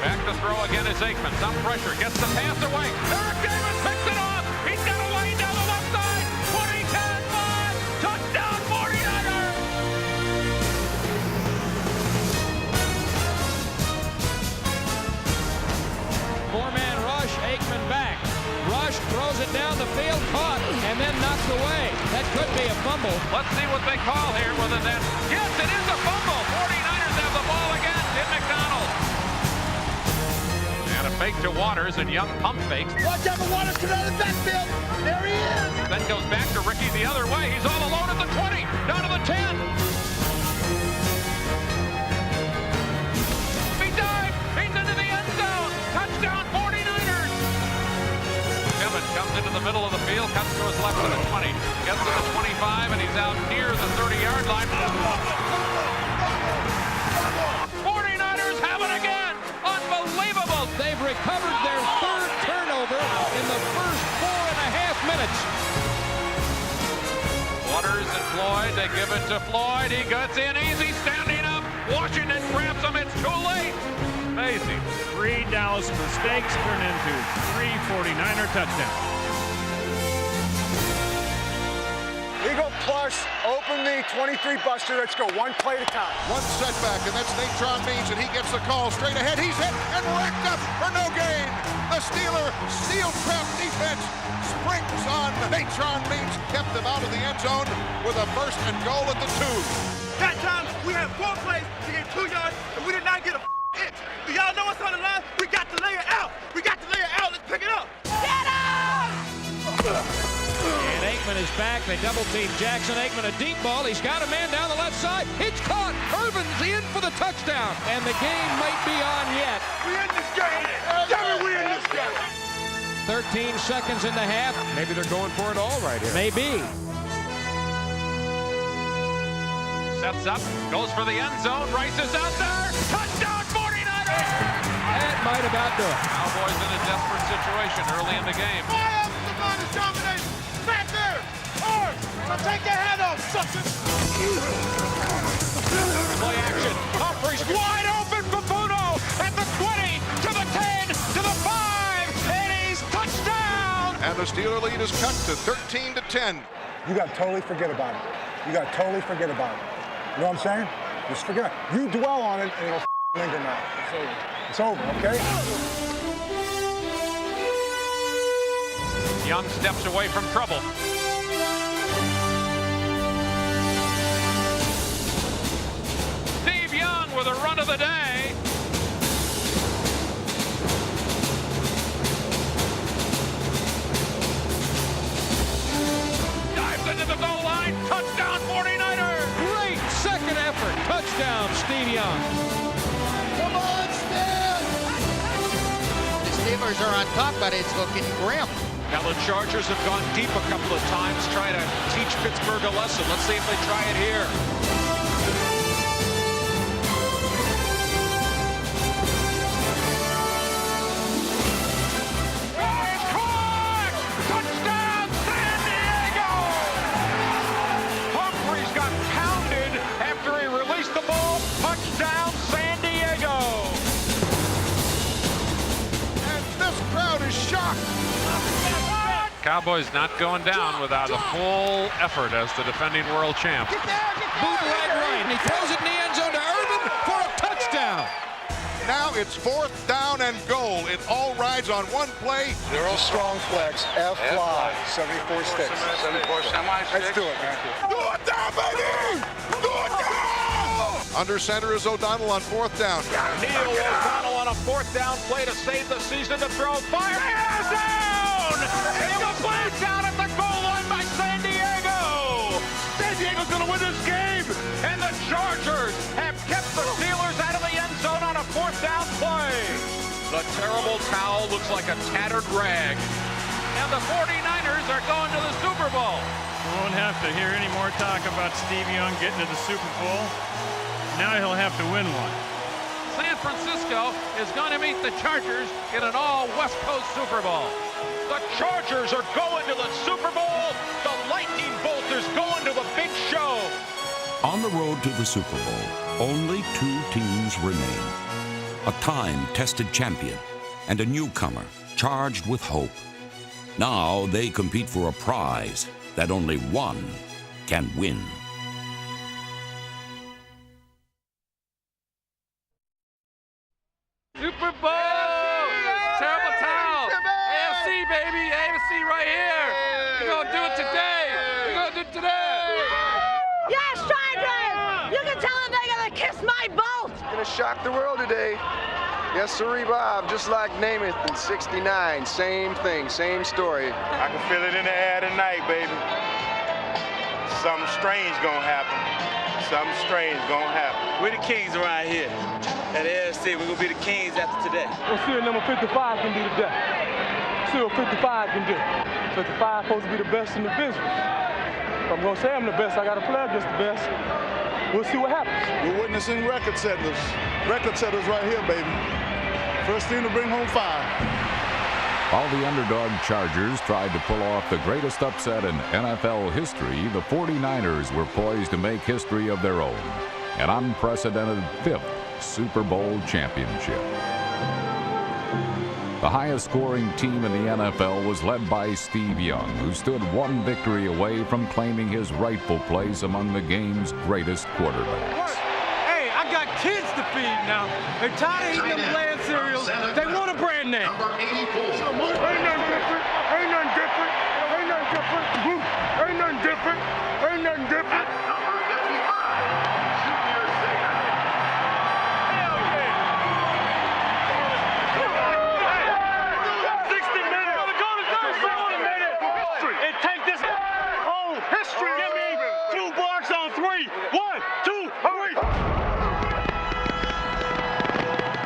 Back to throw again is Aikman. Some pressure. Gets the pass away. Eric Davis picks it off. He's got a lane down the left side. 20, 10, 5. Touchdown, 49ers. Four-man rush. Aikman back. Rush throws it down the field. Caught and then knocked away. That could be a fumble. Let's see what they call here. Whether that. Yes, it is a fumble. 49ers have the ball again. Tim McDonald. And a fake to Waters, and Young pump fakes.
Watch out for Waters coming out of the backfield. There he is.
Then goes back to Ricky the other way. He's all alone at the 20, down to the 10. He dived. He's into the end zone. Touchdown, 49ers. Kevin comes into the middle of the field, cuts to his left to the 20, gets to the 25, and he's out near the 30-yard line. 49ers have it again. Unbelievable. They've recovered their third turnover in the first 4.5 minutes. Waters and Floyd, they give it to Floyd. He gets in easy, standing up. Washington grabs him. It's too late. Amazing.
3 Dallas mistakes turn into 3 49er touchdowns.
Eagle plus, open me, 23 Buster. Let's go one play at a time.
One setback, and that's Natron Means, and he gets the call straight ahead. He's hit and racked up for no gain. The Steeler steel trap defense springs on Natron Means, kept them out of the end zone with a first and goal at the 2.
That time, we had 4 plays to get 2 yards, and we did not get a inch. Do y'all know what's on the line? We got to lay it out. We got to lay it out. Let's pick it up. Get up!
And Aikman is back. They double-team Jackson. Aikman a deep ball. He's got a man down the left side. It's caught. Irvin's in for the touchdown. And the game might be on yet.
We in this game. Damn it, we in this game.
13 seconds in the half.
Maybe they're going for it all right here.
Maybe. Sets up. Goes for the end zone. Rice is out there. Touchdown, 49ers. That might about do it. Cowboys in a desperate situation early in the game.
Fire up the line is dominating. Back there. Hard. So take your head off, suckers.
Play action. Humphries wide open for Buno at the 20, to the 10, to the 5, and he's touchdown.
And the Steeler lead is cut to 13-10.
You got to totally forget about it. You got to totally forget about it. You know what I'm saying? Just forget. You dwell on it, and it'll linger now. It's over.
It's over, okay?
Young steps away from trouble. Steve Young with a run of the day. Dives into the goal line. Touchdown 49ers.
Great second effort. Touchdown, Steve Young.
Come on, Steve! The Steelers are on top, but it's looking grim.
Now the Chargers have gone deep a couple of times trying to teach Pittsburgh a lesson. Let's see if they try it here.
Touchdown San Diego! Humphreys got pounded after he released the ball. Touchdown San Diego!
And this crowd is shocked.
Cowboys not going down without a full effort as the defending world champ.
Bootleg right, and he throws it in the end zone to Irvin for a touchdown.
Now it's 4th down and goal. It all rides on one play.
Zero strong flex, F-fly, 74 sticks.
74
Let's do it, man.
Do it down, baby! Do it down! Under center is O'Donnell on 4th down.
Neil O'Donnell on a 4th down play to save the season to throw. Fire! Hands down! It was laid down at the goal line by San Diego!
San Diego's going to win this game! And the Chargers have kept the Steelers out of the end zone on a 4th down play.
The terrible towel looks like a tattered rag.
And the 49ers are going to the Super Bowl.
We won't have to hear any more talk about Steve Young getting to the Super Bowl. Now he'll have to win one.
San Francisco is going to meet the Chargers in an all-West Coast Super Bowl.
The Chargers are going to the Super Bowl. The Lightning Bolt is going to the big show.
On the road to the Super Bowl, only 2 teams remain. A time-tested champion and a newcomer charged with hope. Now they compete for a prize that only one can win.
Super Bowl! Terrible towel! AFC, baby! AFC right here! We're going to do it today! We're going to do it today!
Yes, Chargers! You can tell them they're going to kiss my boat!
Gonna shock the world today. Yes, sirree, Bob. Just like Namath in '69. Same thing, same story.
I can feel it in the air tonight, baby. Something strange gonna happen. Something strange gonna happen.
We're the kings around here. At the NFC, we're gonna be the kings after today.
Let's see what number 55 can do today. See what 55 can do. 55 supposed to be the best in the business. If I'm gonna say I'm the best, I gotta play against the best. We'll see what happens.
We're witnessing record setters. Record setters right here, baby. First team to bring home 5.
While the underdog Chargers tried to pull off the greatest upset in NFL history, the 49ers were poised to make history of their own. An unprecedented 5th Super Bowl championship. The highest scoring team in the NFL was led by Steve Young, who stood 1 victory away from claiming his rightful place among the game's greatest quarterbacks.
Hey, I got kids to feed now. They're tired of eating them bland cereals. They want a brand name.
Ain't nothing different. Ain't nothing different. Ain't nothing different. Ain't nothing different. Ain't nothing different.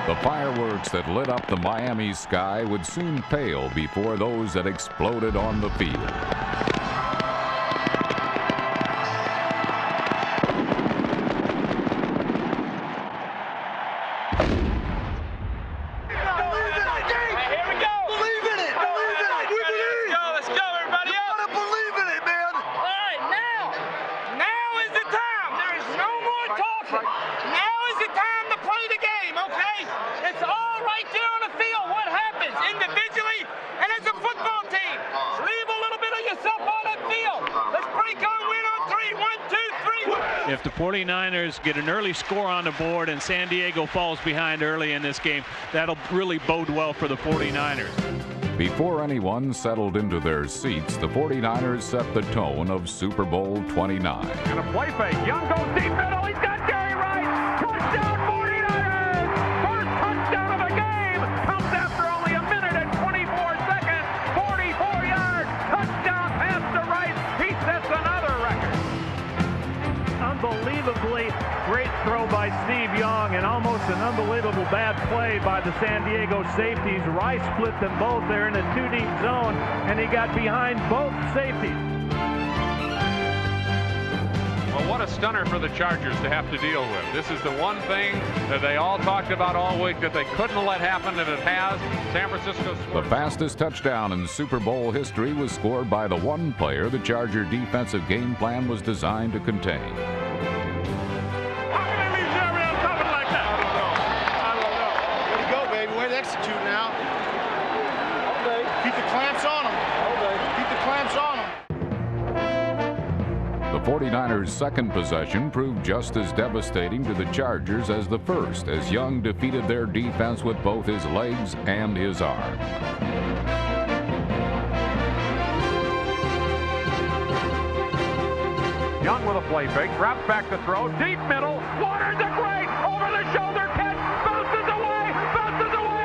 The fireworks that lit up the Miami sky would soon pale before those that exploded on the field.
Individually and as a football team. Leave a little bit of yourself
If the 49ers get an early score on the board and San Diego falls behind early in this game, that'll really bode well for the 49ers.
Before anyone settled into their seats, the 49ers set the tone of Super Bowl 29.
And a play fake. Young goes deep middle. He's got Gary Rice. Touchdown 49ers. First touchdown of the game. Comes after only a minute and 24 seconds. 44 yards. Touchdown pass to Rice. He sets another record.
Unbelievably great throw by Steve Young, and almost an unbelievable bad play by the San Diego safeties. Rice split them both. They're in a two-deep zone, and he got behind both safeties.
Well, what a stunner for the Chargers to have to deal with. This is the one thing that they all talked about all week that they couldn't let happen, and it has. San Francisco scored.
The fastest touchdown in Super Bowl history was scored by the one player the Charger defensive game plan was designed to contain.
Execute now. Okay. Keep the clamps on them. Okay. Keep the clamps on them.
The 49ers' second possession proved just as devastating to the Chargers as the first, as Young defeated their defense with both his legs and his arm.
Young with a play fake, drops back to throw, deep middle, Waters a great, over the shoulder catch, bounces away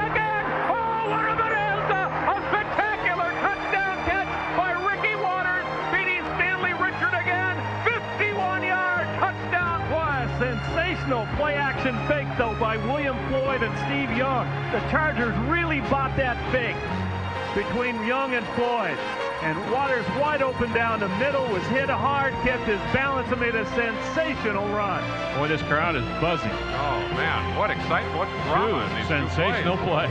again. Oh, what a bonanza! A spectacular touchdown catch by Ricky Waters, beating Stanley Richard again. 51-yard touchdown play.
Sensational play action fake, though, by William Floyd and Steve Young. The Chargers really bought that fake between Young and Floyd. And Waters wide open down the middle, was hit hard, kept his balance, and made a sensational run. Boy, this crowd is buzzing.
Oh, man, what excitement, what drama in these
sensational plays.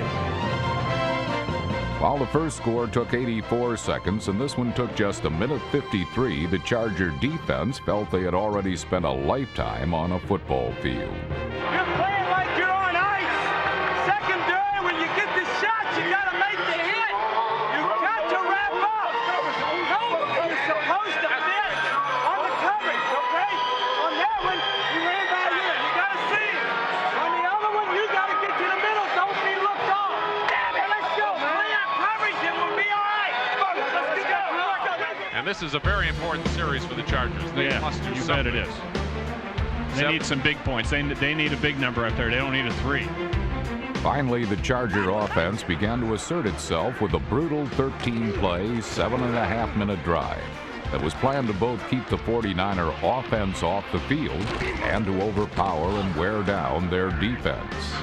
While the first score took 84 seconds and this one took just a minute 53, the Charger defense felt they had already spent a lifetime on a football field.
You're playing like you're on ice. Secondary, when you get the shots, you got to make the hit. You've got to wrap up. You're supposed to fit on the coverage, okay? On that one, you ran by here. You got to see it. On the other one, you got to get to the middle. Don't be looked off. Damn it, let's go. Play that coverage and we'll be all right. Let's go.
And this is a very important series for the Chargers. They must do
you
something.
bet it is. They need some big points. They need a big number up there. They don't need a 3.
Finally, the Charger offense began to assert itself with a brutal 13-play, 7.5-minute drive that was planned to both keep the 49er offense off the field and to overpower and wear down their defense.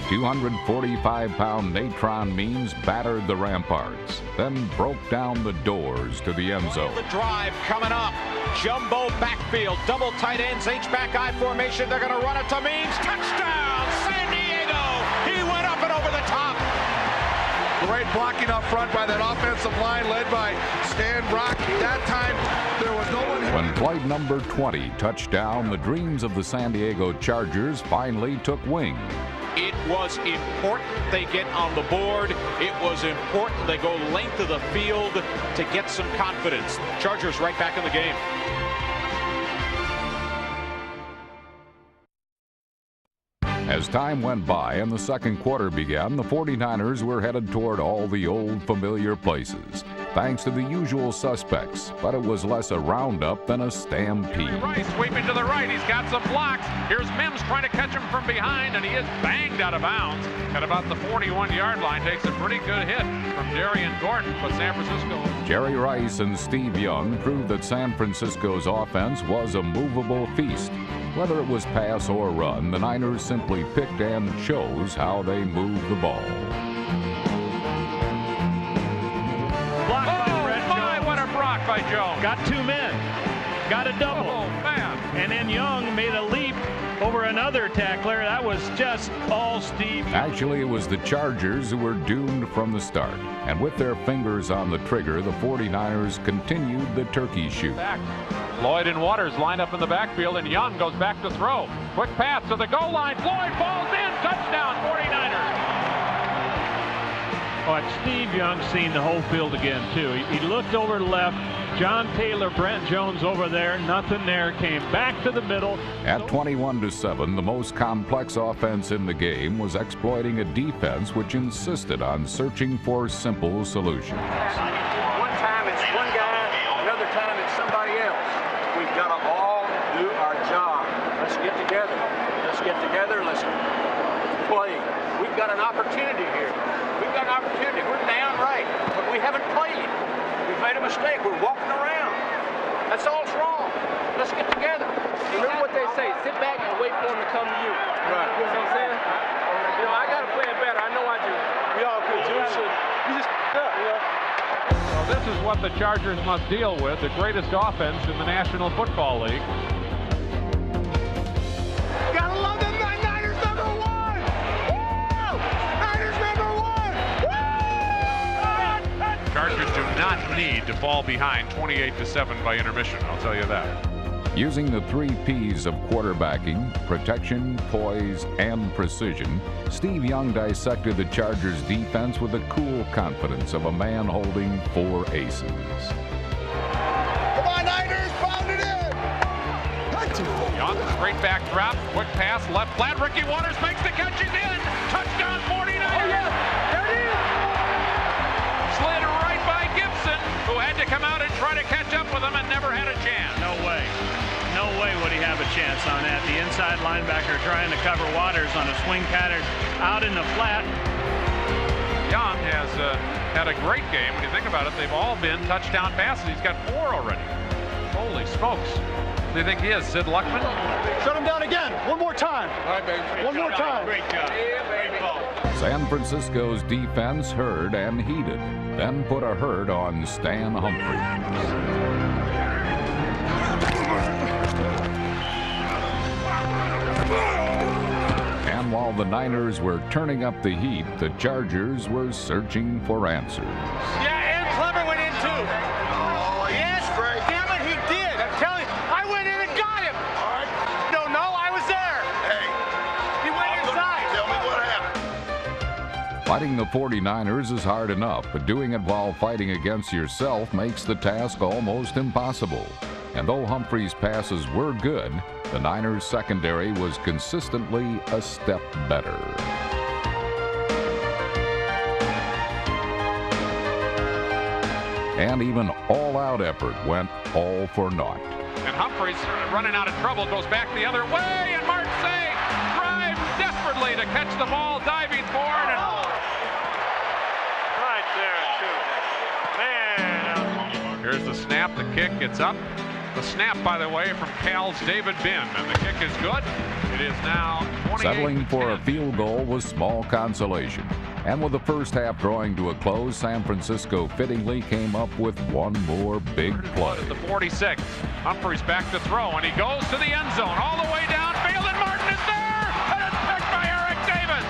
245-pound Natron Means battered the ramparts, then broke down the doors to the end zone.
The drive coming up. Jumbo backfield, double tight ends, H-back I formation. They're going to run it to Means. Touchdown, San Diego. He went up and over the top.
Great blocking up front by that offensive line led by Stan Brock. That time, there was no one.
When flight number 20 touched down, the dreams of the San Diego Chargers finally took wing.
It was important they get on the board. It was important they go length of the field to get some confidence. Chargers right back in the game.
As time went by and the second quarter began, the 49ers were headed toward all the old familiar places, thanks to the usual suspects, but it was less a roundup than a stampede.
Rice sweeping to the right. He's got some blocks. Here's Mims trying to catch him from behind, and he is banged out of bounds at about the 41-yard line. Takes a pretty good hit from Darian Gordon, but San Francisco.
Jerry Rice and Steve Young proved that San Francisco's offense was a movable feast. Whether it was pass or run, the Niners simply picked and chose how they moved the ball.
What a block by Jones.
Got 2 men. Got a double.
Oh, man.
And then Young made a leap over another tackler. That was just all Steve.
Actually, it was the Chargers who were doomed from the start. And with their fingers on the trigger, the 49ers continued the turkey shoot.
Back. Floyd and Waters line up in the backfield, and Young goes back to throw. Quick pass to the goal line. Floyd falls in. Touchdown, 49ers.
But Steve Young seen the whole field again, too. He looked over left. John Taylor, Brent Jones over there. Nothing there. Came back to the middle.
At 21-7, the most complex offense in the game was exploiting a defense which insisted on searching for simple solutions.
One time it's one guy, another time it's somebody else. We've got to all do our job. Let's get together. Let's get together. Let's play. We've got an opportunity here. We've got an opportunity. We're down right, but we haven't played. We've made a mistake. We're walking around. That's all that's wrong. Let's get together. Remember what they say, sit back and wait for them to come to you. Right. You know what I'm saying? You know, I got to play it better. I know I do. We all could. You just up, you know?
So this is what the Chargers must deal with, the greatest offense in the National Football League.
Gotta love them Niners number one! Woo! Niners number one! Woo!
Chargers do not need to fall behind 28-7 by intermission, I'll tell you that.
Using the 3 P's of quarterbacking, protection, poise, and precision, Steve Young dissected the Chargers' defense with the cool confidence of a man holding 4 aces.
Come on, Niners! Pound it in!
Young, straight back drop, quick pass, left flat. Ricky Waters makes the catch, he's in! Touchdown, 49ers!
Oh, yeah! There it is!
Slid right by Gibson, who had to come out and try to catch up with him and never had a chance.
No way. No way would he have a chance on that. The inside linebacker trying to cover Waters on a swing pattern out in the flat.
Young has had a great game. When you think about it, they've all been touchdown passes. He's got 4 already. Holy smokes. Do you think he is, Sid Luckman?
Shut him down again. One more time. All right, baby. One more time.
Great job. Yeah, baby.
San Francisco's defense heard and heeded, then put a hurt on Stan Humphries. And while the Niners were turning up the heat, the Chargers were searching for answers.
Yeah, and Clever went in too. Oh, yes, great. Damn it, he did. I'm telling you, I went in and got him. All right. No, I was there. Hey. He went inside. Tell me what happened.
Fighting the 49ers is hard enough, but doing it while fighting against yourself makes the task almost impossible. And though Humphries' passes were good, the Niners' secondary was consistently a step better. And even all-out effort went all for naught.
And Humphries, running out of trouble, goes back the other way, and Marseille drives desperately to catch the ball, diving forward. And
Right there, too. Man.
here's the snap, the kick, it's up. The snap, by the way, from Cal's David Binn, and the kick is good. It is now 28-10.
Settling for a field goal was small consolation. And with the first half drawing to a close, San Francisco fittingly came up with one more big play.
The 46. Humphries back to throw, and he goes to the end zone, all the way downfield, and Martin is there, and it's picked by Eric Davis.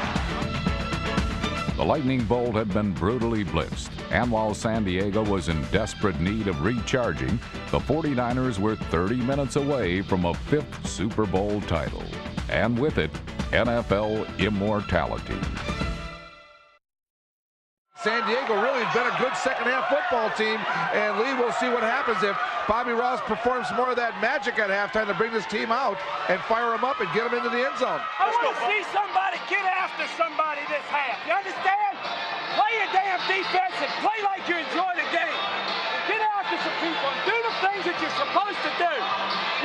The lightning bolt had been brutally blitzed, and while San Diego was in desperate need of recharging, the 49ers were 30 minutes away from a 5th Super Bowl title, and with it, NFL immortality.
San Diego really has been a good second-half football team, and Lee, we'll see what happens if Bobby Rouse performs more of that magic at halftime to bring this team out and fire them up and get them into the end zone.
I want to see somebody get after somebody this half. You understand? Play your damn defense and play like you enjoy the game. Get after some people and do the things that you're supposed to do.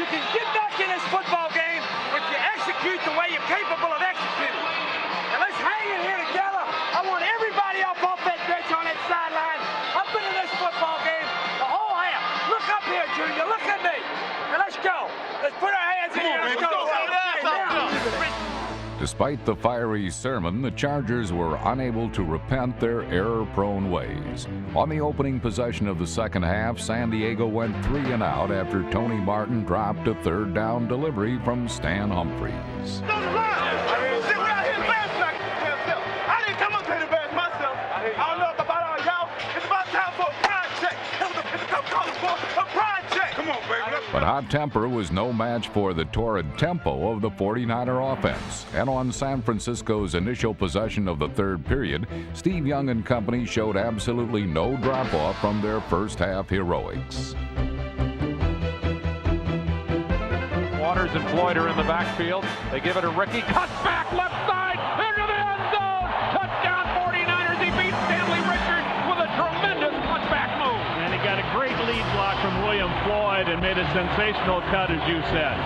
You can get back in this football game if you execute the way you're capable of executing. And let's hang in here together. I want everybody up off that bench on that sideline, up into this football game, the whole half. Look up here, Junior. Look at me. And let's go. Let's put our hands in here. Let's go.
Despite the fiery sermon, the Chargers were unable to repent their error-prone ways. On the opening possession of the second half, San Diego went 3 and out after Tony Martin dropped a third down delivery from Stan Humphries.
I didn't come up here to embarrass myself. I don't know about all y'all. It's about time for a pride check. It's a pride
But hot temper was no match for the torrid tempo of the 49er offense. And on San Francisco's initial possession of the third period, Steve Young and company showed absolutely no drop-off from their first-half heroics.
Waters and Floyd are in the backfield. They give it to Ricky. Cuts back left side into the end zone. Touchdown 49ers. He beats Stanley Richards with a tremendous touchback move.
And he got a great lead block from William Floyd and made a sensational cut, as you said.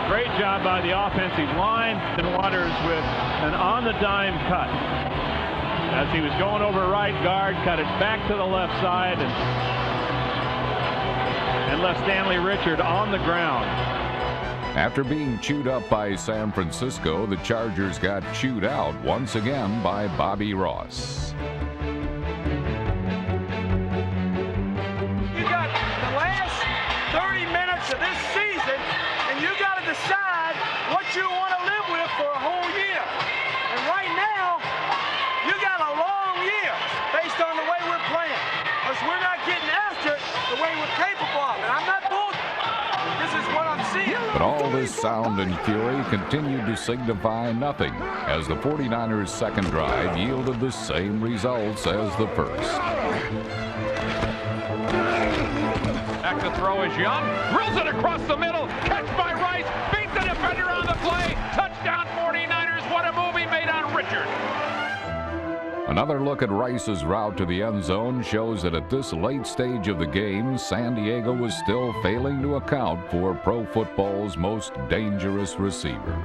Great job by the offensive line. And Waters with an on-the-dime cut. As he was going over right guard, cut it back to the left side and left Stanley Richard on the ground.
After being chewed up by San Francisco, the Chargers got chewed out once again by Bobby Ross.
You got the last 30 minutes of this season, and you got to decide what you want to live with for a whole year. And right now, you got a long year based on the way we're playing. Because we're not getting after it the way we're capable of. And I'm not bullshit. This is what I'm seeing.
But all this sound and fury continued to signify nothing, as the 49ers' second drive yielded the same results as the first.
Back to throw is Young. Drills it across the middle. Catch by Rice. Beats the defender on the play. Touchdown 49ers. What a move he made on Richard.
Another look at Rice's route to the end zone shows that at this late stage of the game, San Diego was still failing to account for pro football's most dangerous receiver.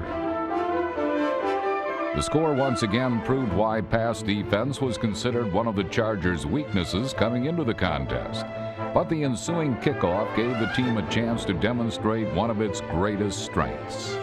The score once again proved why pass defense was considered one of the Chargers' weaknesses coming into the contest. But the ensuing kickoff gave the team a chance to demonstrate one of its greatest strengths.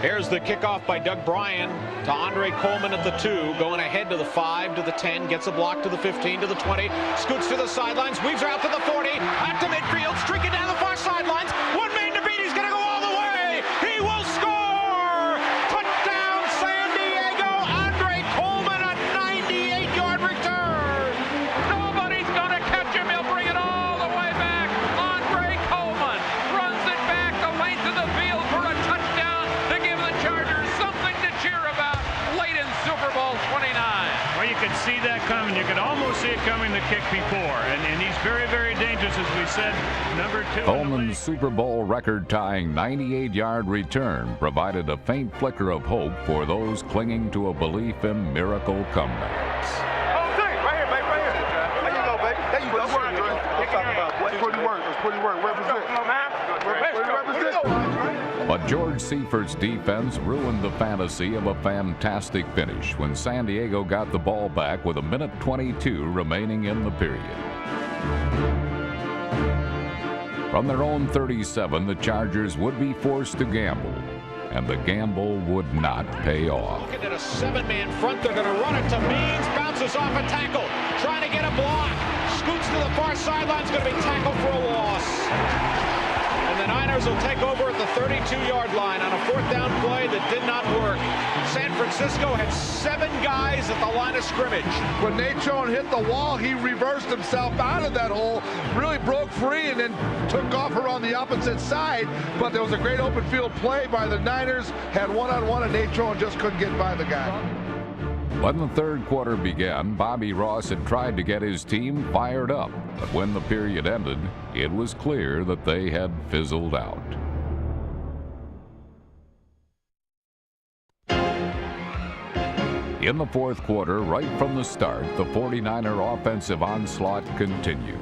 Here's the kickoff by Doug Bryan to Andre Coleman at the 2, going ahead to the 5, to the 10, gets a block to the 15, to the 20, scoots to the sidelines, weaves out to the 40, out to midfield, streaking down the far sidelines. One man to beat, he's going to go all the way. He will score! Touchdown, San Diego! Andre Coleman, a 98-yard return.
Nobody's going to catch him. He'll bring it all the way back. Andre Coleman runs it back the length of the field for a touchdown to give the Chargers something to cheer about late in Super Bowl 29.
Well, you could see that coming. You could almost see it coming the kick before. And he's very, very dangerous, as we said, number 2.
Coleman's Super Bowl record-tying 98-yard return provided a faint flicker of hope for those clinging to a belief in miracle comebacks.
Oh, dang, right here, baby, right here. There you go, baby. There you go. I'm talking about that's pretty work. That's pretty work. Represent.
But George Seifert's defense ruined the fantasy of a fantastic finish when San Diego got the ball back with 1:22 remaining in the period. From their own 37, the Chargers would be forced to gamble, and the gamble would not pay off.
Looking at a 7-man front, they're going to run it to Means, bounces off a tackle, trying to get a block, scoots to the far sideline, going to be tackled for a loss. And the Niners will take over at the 32-yard line on a 4th down play that did not work. San Francisco had 7 guys at the line of scrimmage.
When Natron hit the wall, he reversed himself out of that hole, really broke free, and then took off around the opposite side. But there was a great open field play by the Niners, had one-on-one, and Natron just couldn't get by the guy.
When the third quarter began, Bobby Ross had tried to get his team fired up, but when the period ended, it was clear that they had fizzled out. In the fourth quarter, right from the start, the 49er offensive onslaught continued.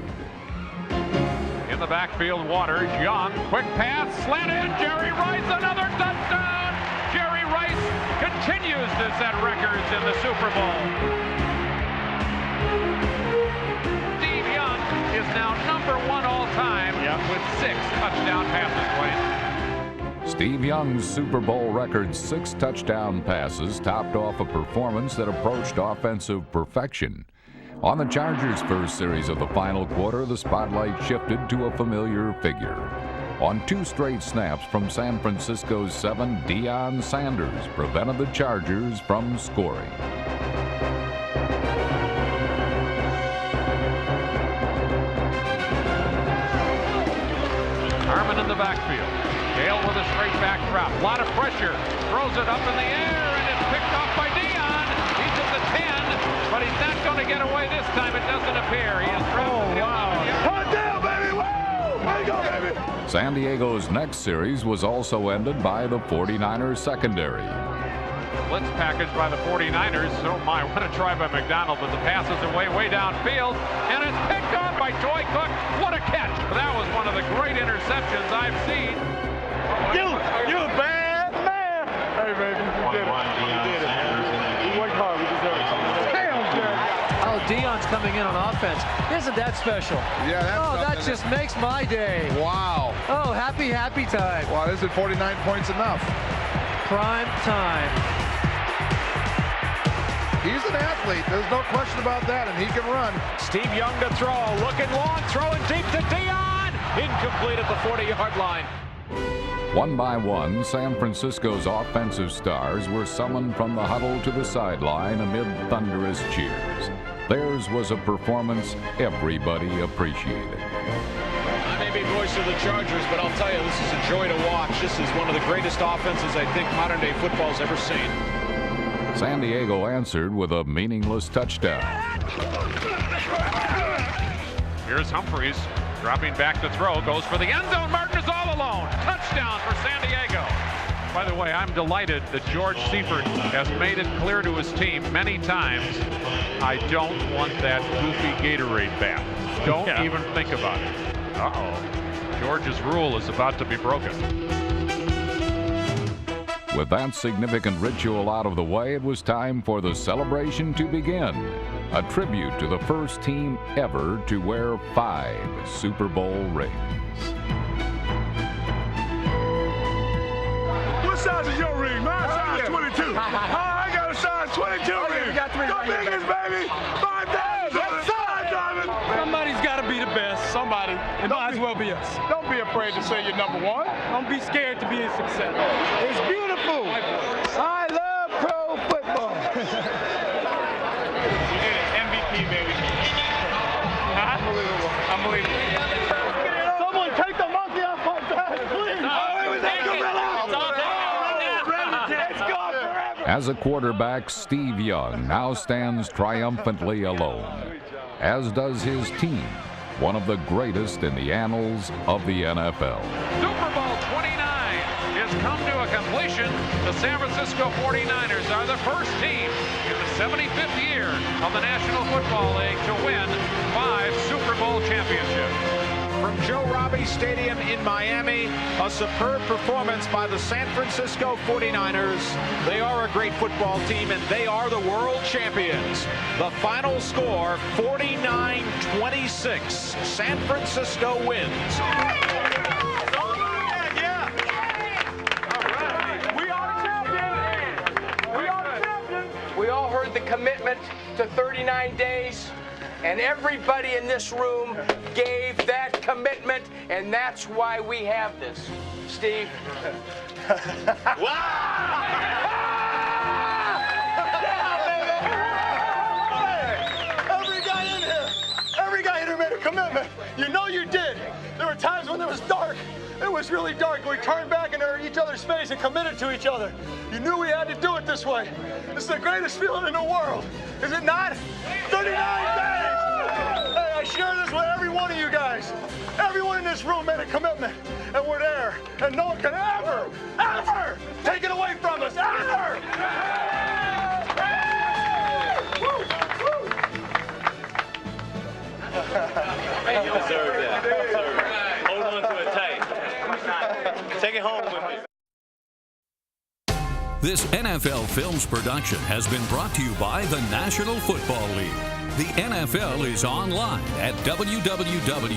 In the backfield, Waters, Young, quick pass, slanted, Jerry Rice, another touchdown! Jerry Rice continues to set records in the Super Bowl. Steve Young is now #1 all-time with 6 touchdown passes, Wayne.
Steve Young's Super Bowl record 6 touchdown passes topped off a performance that approached offensive perfection. On the Chargers' first series of the final quarter, the spotlight shifted to a familiar figure. On 2 straight snaps from San Francisco's 7, Deion Sanders prevented the Chargers from scoring.
7 in the backfield. Gale with a straight back drop. A lot of pressure. Throws it up in the air, and it's picked off by Dion. He's at the 10, but he's not going to get away this time. It doesn't appear. He is trapped.
Touchdown, baby! Woo! Way to go, baby!
San Diego's next series was also ended by the 49ers secondary.
Blitz package by the 49ers. Oh my, what a try by McDonald, but the pass is way downfield, and it's picked off by Joy Cook. What a catch! That was one of the great interceptions I've seen.
You a bad man! Hey, baby, you did it. You did it. We worked hard. We deserve it. Damn, Jared.
Oh, Dion's coming in on offense. Isn't that special?
Yeah,
that just makes my day.
Wow.
Oh, happy time.
Wow, isn't 49 points enough?
Prime time.
He's an athlete. There's no question about that, and he can run.
Steve Young to throw. Looking long. Throwing deep to Dion. Incomplete at the 40-yard line.
One by one, San Francisco's offensive stars were summoned from the huddle to the sideline amid thunderous cheers. Theirs was a performance everybody appreciated.
I may be voice of the Chargers, but I'll tell you, this is a joy to watch. This is one of the greatest offenses I think modern-day football's ever seen.
San Diego answered with a meaningless touchdown.
Here's Humphreys dropping back to throw, goes for the end zone. Martin is all alone. Touchdown for San Diego. By the way, I'm delighted that George Seifert has made it clear to his team many times, I don't want that goofy Gatorade bath. Don't even think about it. Uh-oh. George's rule is about to be broken.
With that significant ritual out of the way, it was time for the celebration to begin. A tribute to the first team ever to wear 5 Super Bowl rings.
What size is your ring? Mine size 22. I got a size 22 ring.
got 3
The biggest, baby. 5,000.
Somebody's got to be the best. Somebody. It might as well be us.
Don't be afraid to say you're number 1.
Don't be scared to be a success.
It's beautiful. I love pro football.
MVP, baby. Unbelievable.
Someone take the monkey off my back, please. It's gone forever.
As a quarterback, Steve Young now stands triumphantly alone, as does his team, one of the greatest in the annals of the NFL.
Super Bowl 29 has come to a completion. The San Francisco 49ers are the first team in the 75th year of the National Football League to win 5 Super Bowl championships.
From Joe Robbie Stadium in Miami, a superb performance by the San Francisco 49ers. They are a great football team, and they are the world champions. The final score, 49-26. San Francisco wins.
We all heard the commitment to 39 days, and everybody in this room gave that commitment, and that's why we have this. Steve.
Every guy in here made a commitment. You know you did. There were times when it was dark. It was really dark. We turned back into each other's face and committed to each other. You knew we had to do it this way. This is the greatest feeling in the world. Is it not? 39 days! Hey, I share this with every one of you guys. Everyone in this room made a commitment, and we're there. And no one can ever take it away from us. Ever!
Hey, you deserve that. Hold on to it tight. Take it home with me.
This NFL Films production has been brought to you by the National Football League. The NFL is online at www.nfl.com.